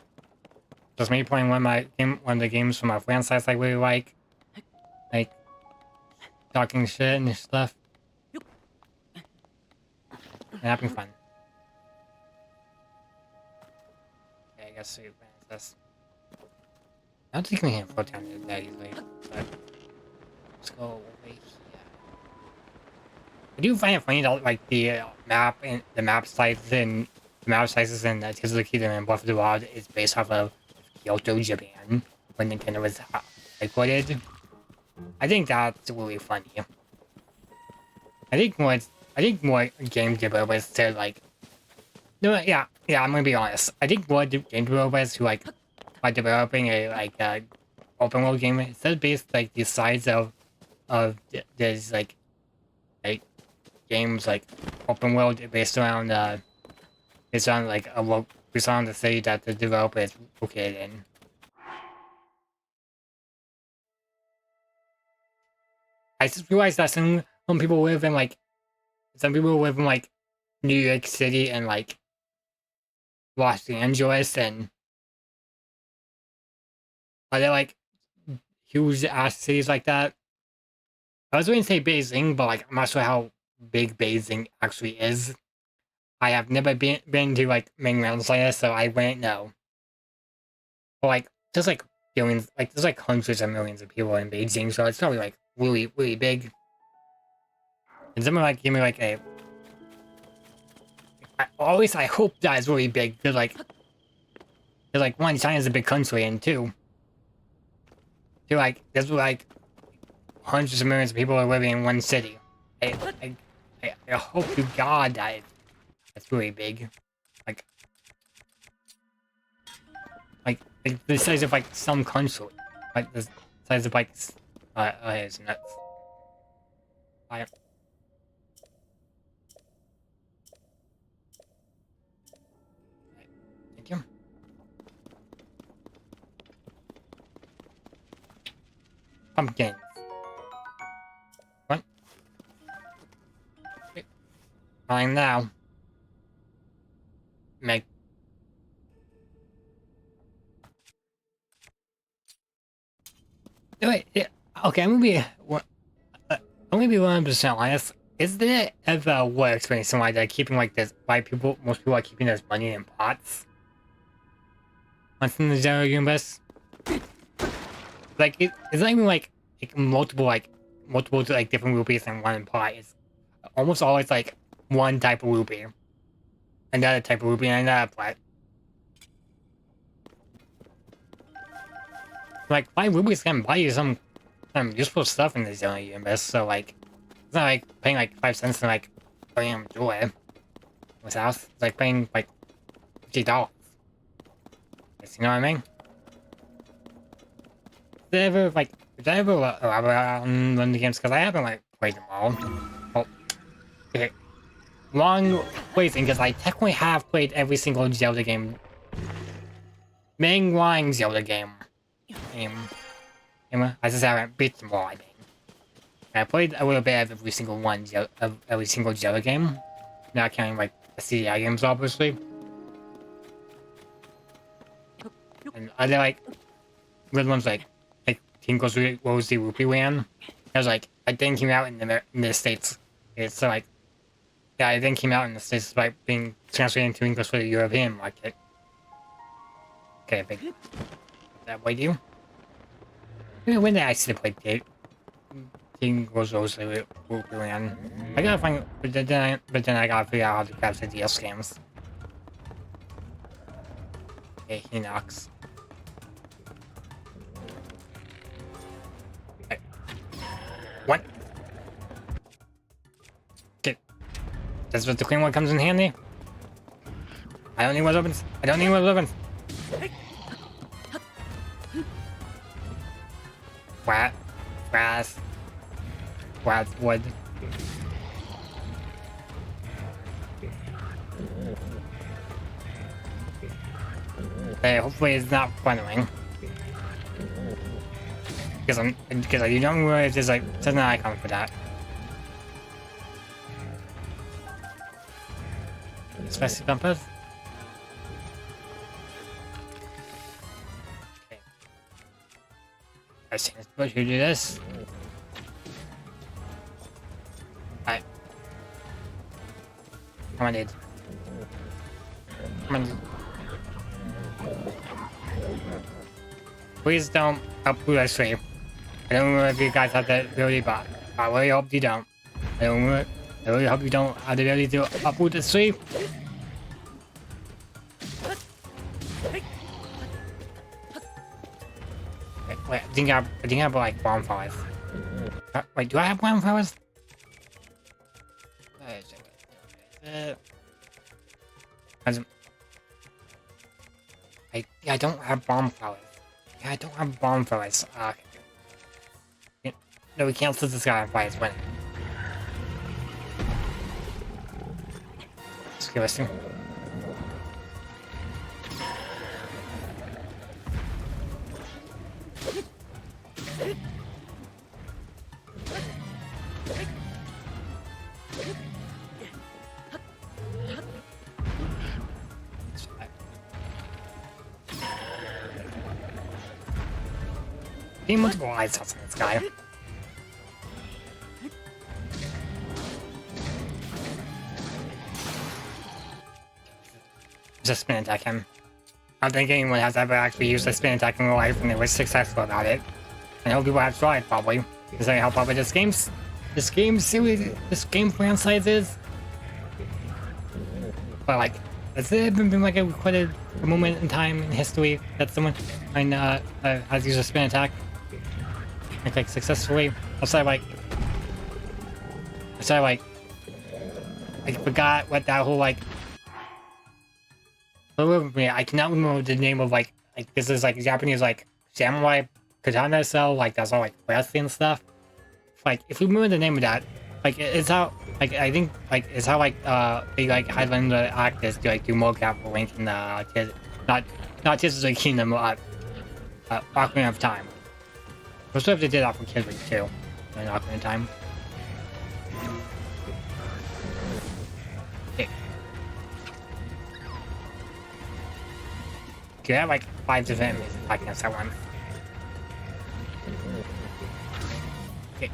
Just me playing one of the games from my franchise I really like talking shit and stuff, and having fun. Okay, I guess we finish this. I don't think we can float down there easily, but let's go over here. I do find it funny that like the map and the map sizes and Tears of the Kingdom and Breath of the Wild is based off of Kyoto, Japan, when Nintendo was headquartered. I think that's really funny. I think more game developers to like. No, yeah, I'm gonna be honest. I think more game developers who like are developing a open world game instead of based like the size of there's like games like open world based around the city that the developer is located in. I just realized that some people live in like New York City and like Los Angeles and other like huge ass cities like that. I was going to say Beijing, but like I'm not sure how big Beijing actually is. I have never been to like mainland China, so I wouldn't know. But like there's like billions, like there's like hundreds of millions of people in Beijing, so it's probably like really big. And someone like give me like a. Or at least I hope that is really big. Because like one, China's a big country, and two, there's like hundreds of millions of people are living in one city. I hope to God that that's really big. Like the size of like some country, like the size of like it's nuts. Thank you. Pumpkins. What? Fine now. Make. Wait, yeah. Okay, I'm gonna be 100% honest. Is there ever worth explaining something like that, keeping like this? Why most people are keeping this money in pots? Once in the general universe, like it's not even like multiple different rupees in one pot. It's almost always like one type of rupee, another type of rupee, and another pot. Like 5 rupees can buy you some useful stuff in the general universe. So like, it's not like paying like 5 cents and like bringing joy. With house, it's like paying like $50. You know what I mean? Did I ever elaborate on the games? Because I haven't like played them all. Oh, okay. Long waiting because I technically have played every single Zelda game. Mainline Zelda game. I just haven't beat them all, I mean. I played a little bit of every single every single Zelda game. Not counting like the CDI games, obviously. And other like weird ones like Tinko's Rosy Rupee Land. It was like I think came out in the States. It's like yeah, I think came out in the States by being translated into English for the European market. Okay, big that way you. When did I actually play Tinko's Rosy Rupee Land? I gotta find but then I gotta figure out how to capture DS games. Okay, he knocks. What? Okay. That's what the clean one comes in handy. I don't need what opens. I don't need what opens. flat, wood. Okay, hopefully it's not funneling. Because I do not know if there's like an icon for that. Spicy bumpers. Okay. I've seen this supposed to do this. Alright. Come on, dude. Come on, dude. Please don't upload that stream. I don't know if you guys have that ability, but I really hope you don't. I really hope you don't have the ability to upload the stream. Wait, I think I have like bonfires. Wait, do I have bonfires? I don't have bonfires. Yeah, I don't have bonfires. Okay. No, we can't set this guy on fire. It's winning. Let's give us some. Multiple lights on this guy. Just spin attack him. I don't think anyone has ever actually used a spin attack in real life and they were successful about it. I know people have tried probably. Is that how probably this game franchise is? But like, has there been like quite a moment in time in history that someone has used a spin attack? Like successfully. I forgot what that whole like. I cannot remember the name of like this is like Japanese like samurai katana cell, like that's all like wrestling and stuff. Like if you remember the name of that, like it's how like I think like it's how like they like Highlander actors to like do mocap for Link in not Tears of the Kingdom, Ocarina of Time. I'm sure if they did that for Kid Ring too, in Ocarina of Time. Okay. Okay, I have like 5 different enemies attacking us at once. Okay.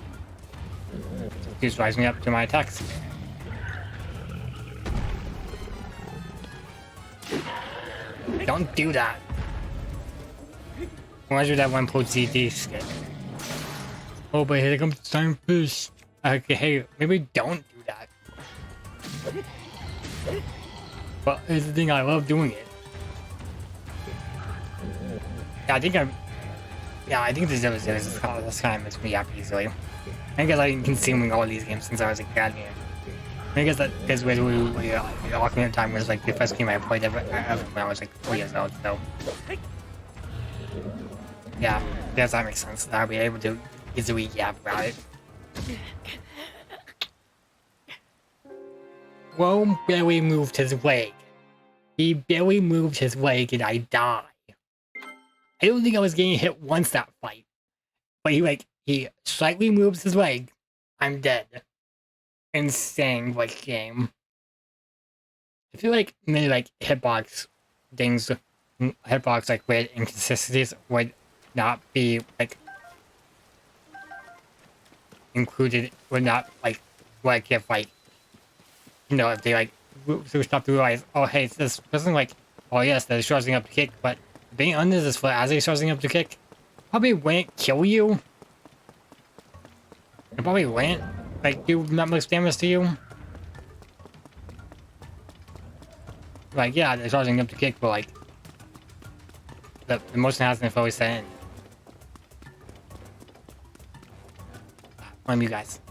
Just rise me up to my attacks. Don't do that. Why'd you that one pro GD skit? Oh, but here comes time fish. Okay, hey, maybe don't do that. But here's the thing, I love doing it. Yeah, I think this kind of makes me happy easily. I guess I've been consuming all these games since I was a kid. I guess that because Ocarina of Time was like the first game I played ever when I was like 4 years old, so. Yeah, yes, that makes sense. I'll be able to easily yap about it. Rome barely moved his leg. He barely moved his leg and I die. I don't think I was getting hit once that fight. But he slightly moves his leg. I'm dead. Insane like game. I feel like maybe like hitbox like weird inconsistencies would not be like included, would not like if like if they like stop to realize, oh hey, this person like, oh yes, they're charging up to kick, but being under this foot as they're charging up to kick probably wouldn't kill you. It probably wouldn't like do not much damage to you. Like yeah, they're charging up to kick, but like the motion hasn't fully set in. One of you guys.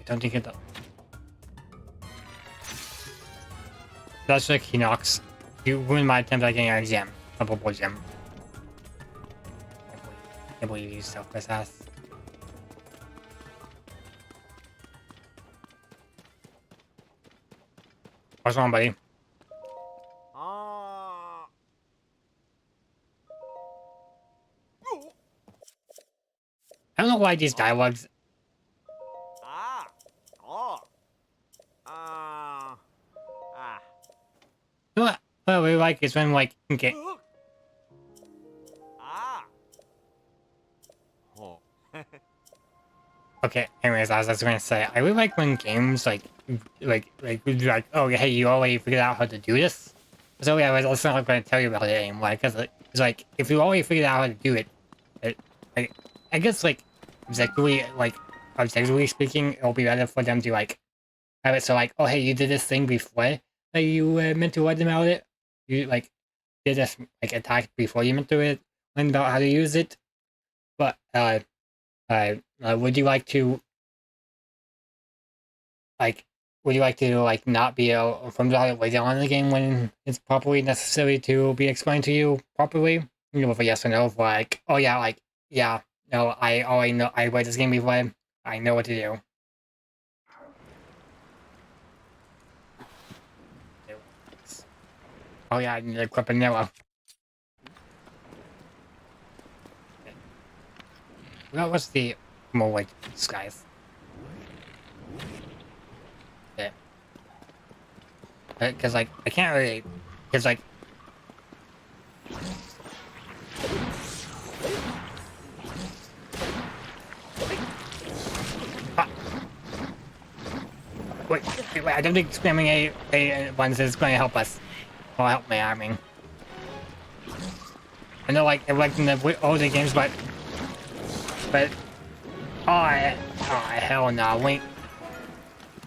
Don't think it though. That's like he knocks. You ruined my attempt at getting an exam. A bubble gem. Can't believe you stuff this ass. What's wrong, buddy? I don't know why these dialogues. You know what I really like is when like okay. Okay, anyways, as I was gonna say, I really like when games like, oh hey, you already figured out how to do this. So yeah, I was not gonna tell you about it anymore because it's like if you already figured out how to do it, like I guess objectively speaking, it'll be better for them to like have it so like, oh hey, you did this thing before that you meant to learn about it. You like did this like attack before you meant to learn about how to use it. But would you like to like like not be informed about it later on in the game when it's properly necessary to be explained to you properly? You know, with a yes or no, like, oh yeah, like yeah, no, I already know. I played this game before. I know what to do. Oh yeah, I need to equip vanilla. Well, what's the more like disguise? Yeah. Because like I can't really, because like. Wait, I don't think spamming a once is going to help us. Well, help me, I mean. I know, like in the older games, but hell no, Wink.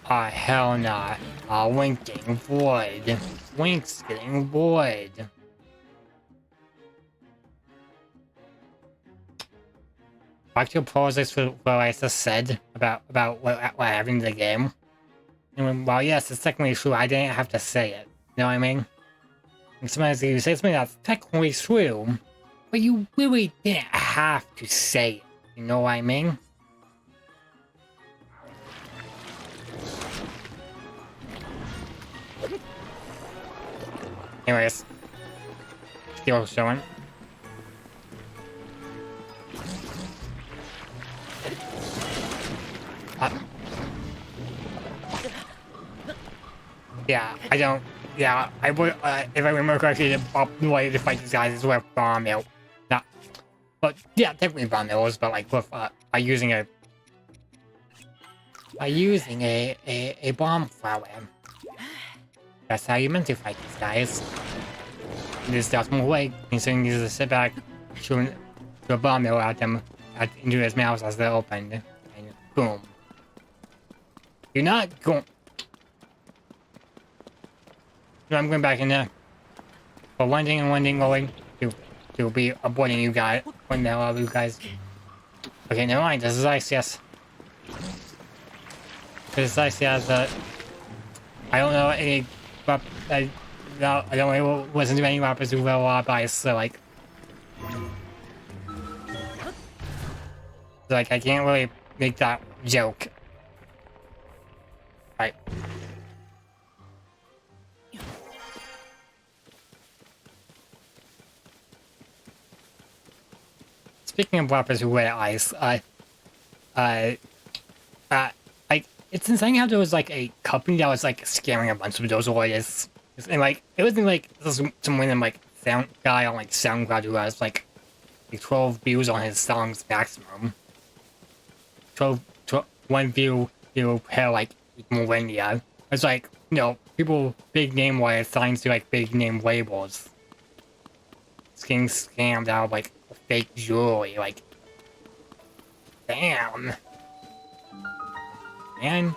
Oh, hell no. Oh, Wink getting void. Wink's getting void. Back to apologize for what I just said about what happened in the game. And well, yes, it's technically true. I didn't have to say it. You know what I mean? And sometimes you say something that's technically true, but you really didn't have to say it. You know what I mean? Anyways, still showing. Yeah, I don't. Yeah, I would. If I remember correctly, the way to fight these guys is with bomb mill. Not, but yeah, technically bomb mills, but like with by using a bomb flower. That's how you meant to fight these guys. This the optimal way, considering you just sit back, shoot a bomb mill at them, into his mouth as they're opened, and boom. You're not going. So I'm going back in there. For one thing and one thing going to be avoiding you guys. When the hell are you guys? Okay, never mind. This is ICS. This is ICS. I don't know any. I don't really listen to any rappers who wear a lot of ice. So like I can't really make that joke. Right. Speaking of rappers who wear ice, like it's insane how there was like a company that was like scamming a bunch of those artists, and like it wasn't like some random like sound guy on like SoundCloud who has like 12 views on his songs maximum. 12 1 view per like millennia. It's like, you know, people big name wise signs to like big name labels. It's getting scammed out of like fake jewelry, like damn. Man,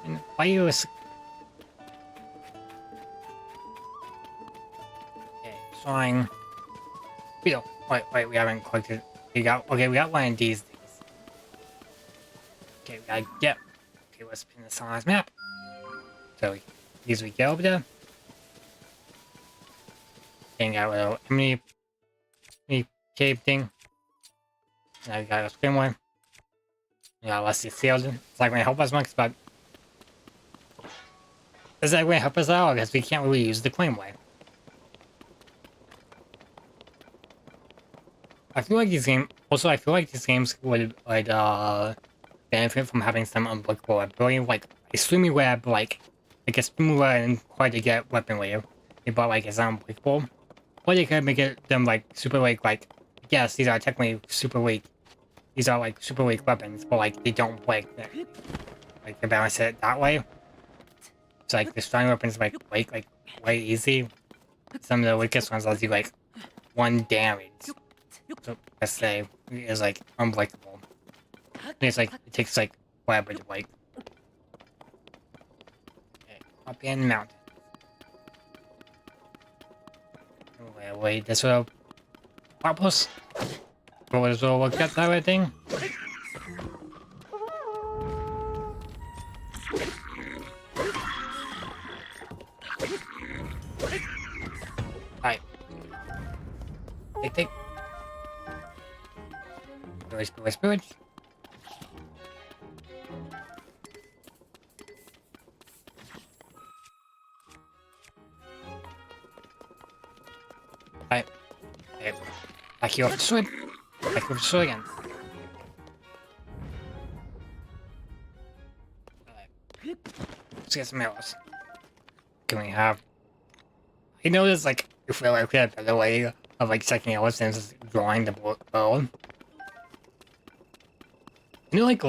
and why you okay, fine. We don't wait, we haven't collected we got one of these things. Okay, we gotta get okay, let's pin this on his map. So as we go over there. And got a little enemy any cave thing. Now we got a screamer. Yeah, let's see sealed. It's not gonna help us much, but is that gonna help us at all? Because we can't really use the claymore. I feel like these games. Also, I feel like these games would benefit from having some unblockable ability, like extremely rare, but like extremely rare and hard to get weaponry. But like it's unbreakable. Or they could make it them like super weak. Like yes, these are technically super weak. These are like super weak weapons, but like they don't break. Like to balance it that way. So like the strong weapons like break like way easy. Some of the weakest ones will do like 1 damage. So let's say is like unbreakable. And it's like it takes like forever to break. Okay, up in mountain. Wait, this will purpose. What was all look at that right thing? Alright. Take. Spirit. Alright. Okay. Back you off the sword. Back you off the sword again. Alright. Let's get some arrows. Can we have... I know there's like, I feel like we have a better way of like checking arrows than just drawing the bow. You know, like,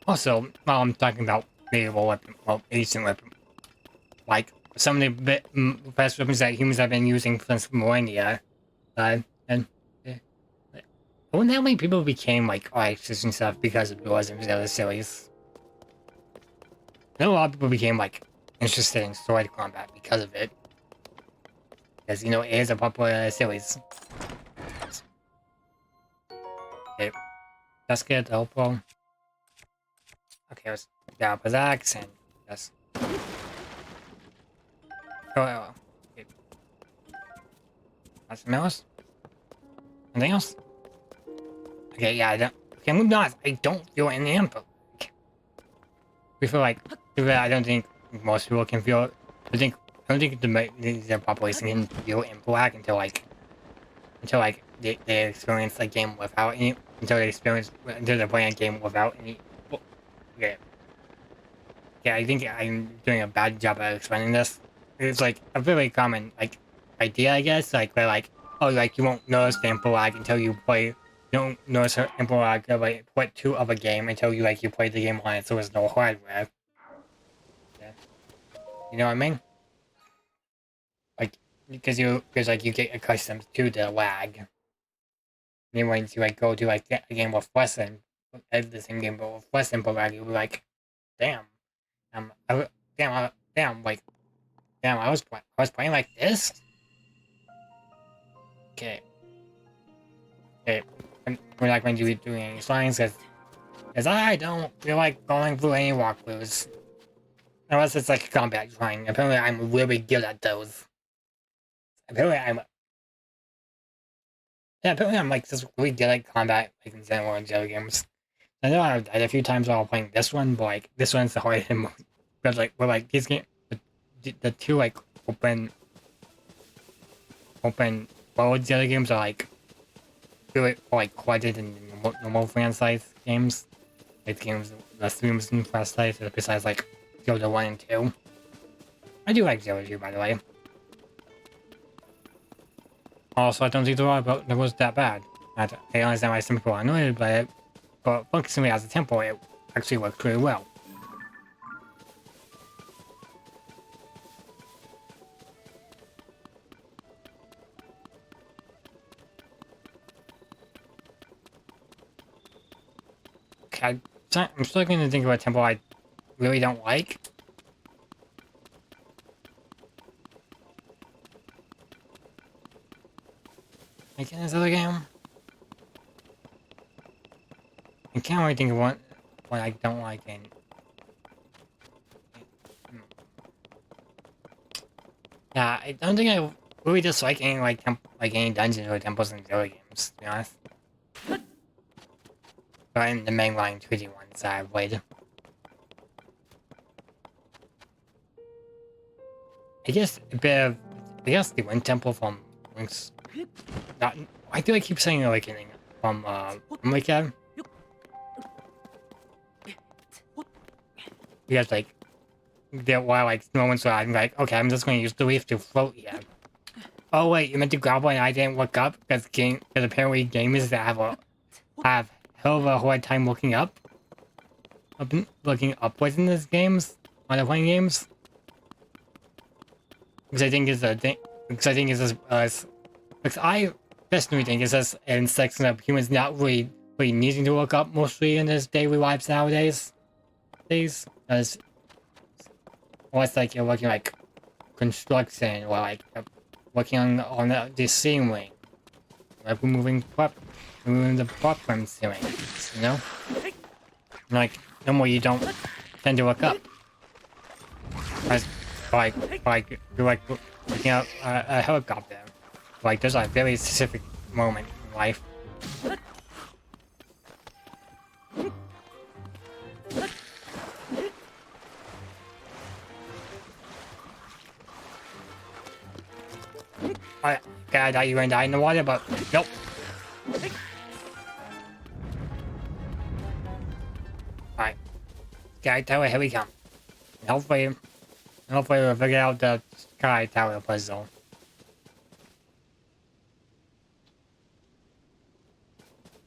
also, while I'm talking about medieval weapon, well, ancient weapon, like, some of the best weapons that humans have been using since millennia, and, I wonder how many people became, like, artists and stuff because of Wars and other series. I know a lot of people became, like, interested in sword combat because of it. Because, you know, it is a popular series. Okay, let's get helpful. Okay, let's grab his axe and just... Oh, okay. Something else? Anything else? Okay, yeah, I don't... Okay, moving on. I don't feel any input. We feel like... I don't think most people can feel... I don't think the population can feel input lag until they experience a game without any... Until they're playing a game without any... Okay. Yeah, I think I'm doing a bad job at explaining this. It's like a very common like idea, I guess. Like where like, oh, like you won't notice the input lag until you play. You don't notice the input lag of like part 2 of a game until you play the game on it, so there's no hardware. Yeah. You know what I mean? Like because you get accustomed to the lag. And then once you go to a game with less than the same game but with less input lag, you'll be like, damn. Damn, I was playing like this? Okay. Okay. We're not going to be doing any slides because I don't feel like going through any walkthroughs. Unless it's like a combat drawing. Apparently I'm really good at those. Apparently I'm like just really good at combat like in Zelda and other games. I know I've died a few times while playing this one, but like this one's the hardest most. But like these games, the 2 like open worlds, the other games are like really like quieted in normal franchise games. Like games the streams in franchise besides like Zelda 1 and 2. I do like Zelda 2 by the way. Also I don't think the was that bad. I understand why some people are annoyed by it, but functionally as a temple it actually works pretty well. I'm struggling to think of a temple I really don't like. Like in this other game? I can't really think of what I don't like in... Yeah, I don't think I really dislike any any dungeons or temples in the other games. games, to be honest. But in the mainline 2D ones that I've played. I guess a bit of, I guess the Wind Temple from Link's, not, why do I keep saying Awakening? From, Wicked? Because, like, there were, like, moments where I'm like, okay, I'm just going to use the leaf to float here. Oh, wait, you meant to grapple and I didn't look up? Because apparently gamers that have hell of a hard time looking up. Looking upwards in these games, when they're playing games. Because I think it's a thing, because I think it's just, because I personally think it's just an section of humans not really needing to look up mostly in their daily lives nowadays. Because, unless like you're working like construction or like working on the ceiling, like removing the platform ceiling, you know? And, like, normally you don't tend to look up. As, you're like looking at a helicopter. Like, there's a very specific moment in life. I thought you were gonna die in the water, but nope. Alright. Sky Tower, here we come. And hopefully we'll figure out the Sky Tower puzzle.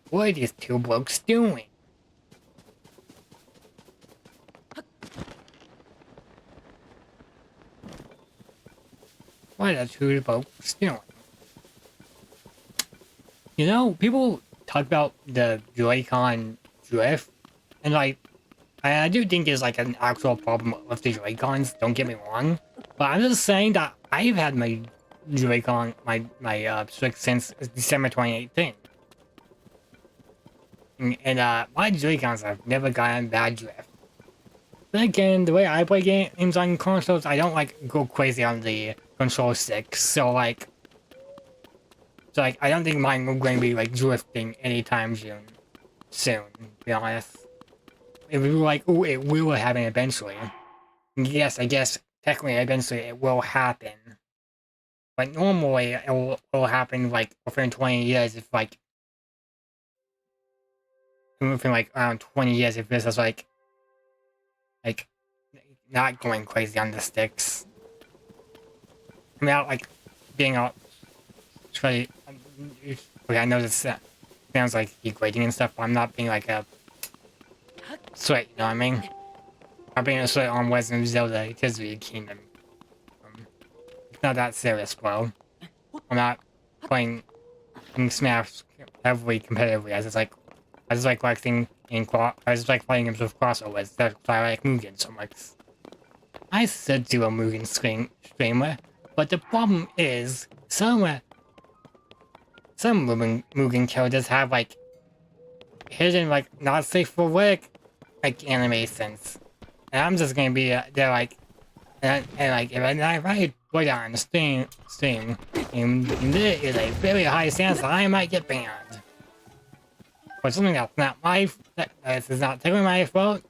What are these two blokes doing? What are two blokes doing? You know, people talk about the Joy-Con drift, and like, I do think there's like an actual problem with the Joy-Cons, don't get me wrong. But I'm just saying that I've had my Joy-Con, my Switch since December 2018. And my Joy-Cons have never gotten bad drift. Then again, the way I play games on consoles, I don't like go crazy on the control sticks, so like, I don't think mine will going to be like drifting anytime soon, to be honest. It will like, oh, it will happen eventually. Yes, I guess technically eventually it will happen. But normally it will happen like within 20 years if like, within like around 20 years if this is like not going crazy on the sticks. I mean, not like being out, okay, I know this sounds like degrading and stuff, but I'm not being like a sweat, you know what I mean? I'm being a sweat on Legend of Zelda TOTK Kingdom. It's not that serious, bro. I'm not playing Smash heavily competitively. I just like collecting I just like playing games with crossovers. That's why I like Mugen so much. I said to a Mugen streamer, but the problem is some Mugen characters have like hidden like not safe for work like animations, and I'm just gonna be they're like and like if I put on the stream and there is a very high chance that I might get banned for something that's not this is not technically my fault.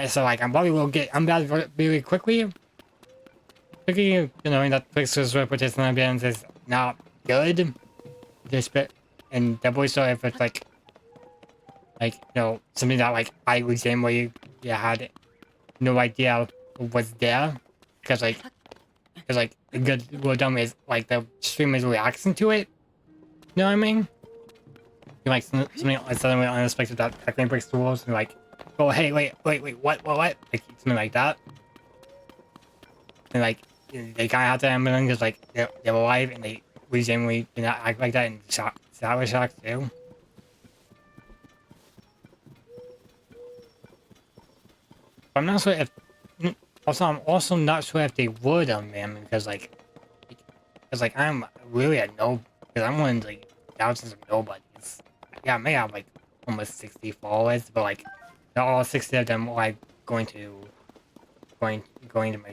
So like I'm bad really quickly. You know that Twix's reputation on bans is not good. This bit and doubly so if it's like you know, something that like I legitimately had no idea was there because like a good rule of thumb is like the streamer's reaction to it. You know what I mean? Like something suddenly unexpected that technically breaks the rules and like, oh hey wait what like something like that. And like they kind of have to admit because like they're alive and they legitimately do not act like that and that was shocked too. I'm not sure if. Also, I'm also not sure if they would on them because like I'm really a no, because I'm one of the thousands of nobodies. Yeah, I may have like almost 60 followers, but like not all 60 of them are like going to my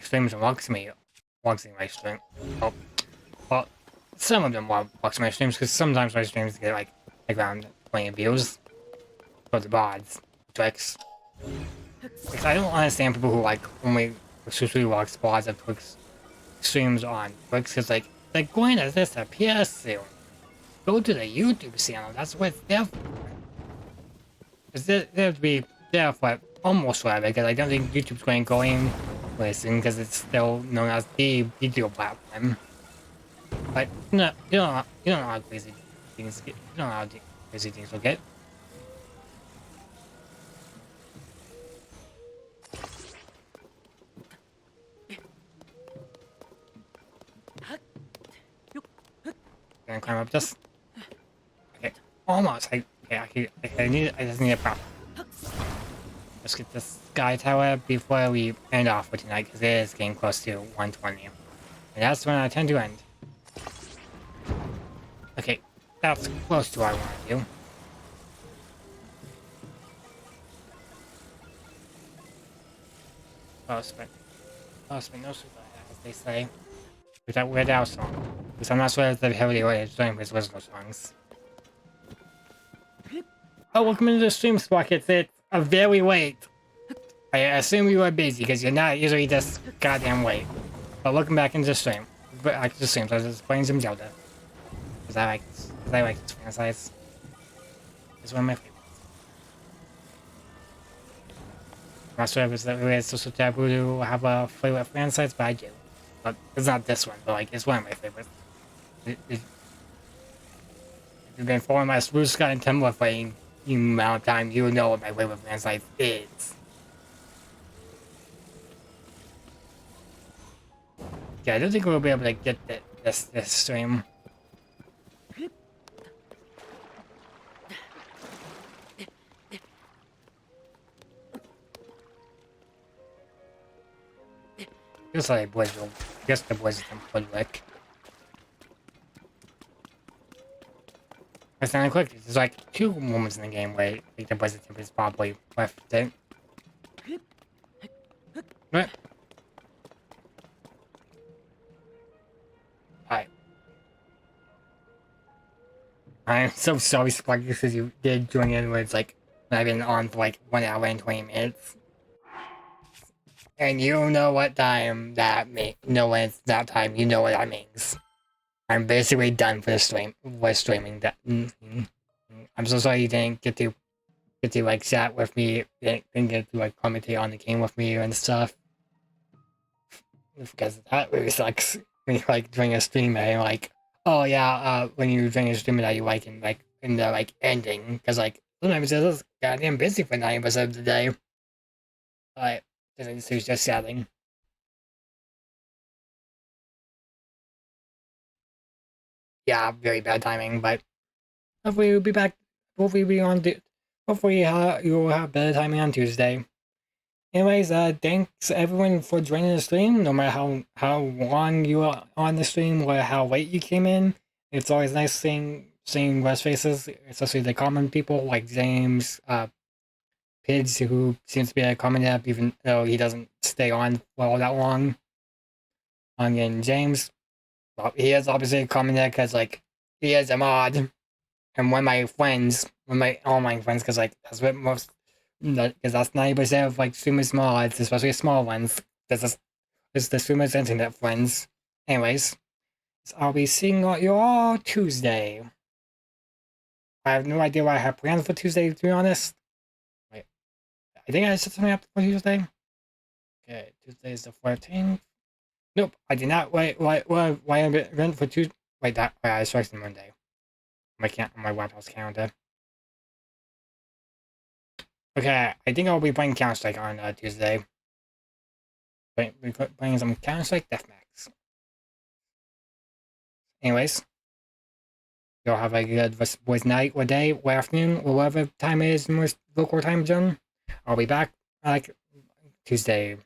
streams and watching my stream. Oh, well, some of them will watch my streams, because sometimes my streams get like around 20 views for the VODs, tricks. Because I don't understand people who like only exclusively watch VODs of Twix streams on Twix, because like going to this appears soon. Go to the YouTube channel, that's what it's there for. Because they have to be there for almost forever, because I don't think YouTube's going to go anywhere soon, because it's still known as the video platform. But no, you don't know how crazy things get. You don't know how crazy things will get. Gonna climb up this. Okay, almost. I just need a prop. Let's get this sky tower before we end off for tonight, because it is getting close to 120. And that's when I tend to end. Okay, that's close to what I want to do. Close, but no super, as they say. With that Weird Al song. Because I'm not sure if the heavily weighted stream is original songs. Oh, welcome into the stream, Sprockets. It's a very late. I assume you were busy, because you're not usually this goddamn late. But welcome back into the stream. Back to the stream, so I was just playing some Zelda. Because I like this franchise. It's one of my favorites. I'm not sure if it's social taboo to have a favorite franchise, but I do. But it's not this one, but like, it's one of my favorites. If you've been following my Blue Sky and Tumblr for any amount of time, you know what my favorite franchise is. Yeah, I don't think we'll be able to get this stream. Just like boys will, just the boys can public. It's not quick. There's like 2 moments in the game where I think the boys is probably left it. What? Hi. I'm so sorry, Sparky, because you did join in where it's like I've been on for like 1 hour and 20 minutes. And you know what time that means. You know when it's that time, you know what that means. I'm basically done for the stream. With streaming that. I'm so sorry you didn't get to like chat with me. Didn't get to like commentate on the game with me and stuff. Because that really sucks. When you like during a stream and you're like, oh yeah, when you're doing a stream that you like in the like ending. Because like sometimes it's just goddamn busy for 90% of the day. But it's just saddening. Yeah, very bad timing, but hopefully we'll be back. Hopefully hopefully you'll have better timing on Tuesday. Anyways, thanks everyone for joining the stream, no matter how long you are on the stream or how late you came in. It's always nice seeing West faces, especially the common people like James, Pids, who seems to be a common app even though he doesn't stay on for all that long. And James, well, he is obviously a common app because like he is a mod. And one of my friends, all my friends, because like that's what most, because that's 90% of like streamers mods, especially small ones. This is the streamers internet friends. Anyways, so I'll be seeing you all Tuesday. I have no idea what I have planned for Tuesday, to be honest. Wait, I think I set something up for Tuesday. Okay, Tuesday is the 14th. Nope, I did not. Why am I rent for Tuesday? Wait, I selected Monday. My White House calendar. Okay, I think I'll be playing Counter-Strike on Tuesday. Playing some Counter-Strike Deathmatch. Anyways, you'll have a good boys night or day or afternoon or whatever time it is in most local time zone. I'll be back like Tuesday.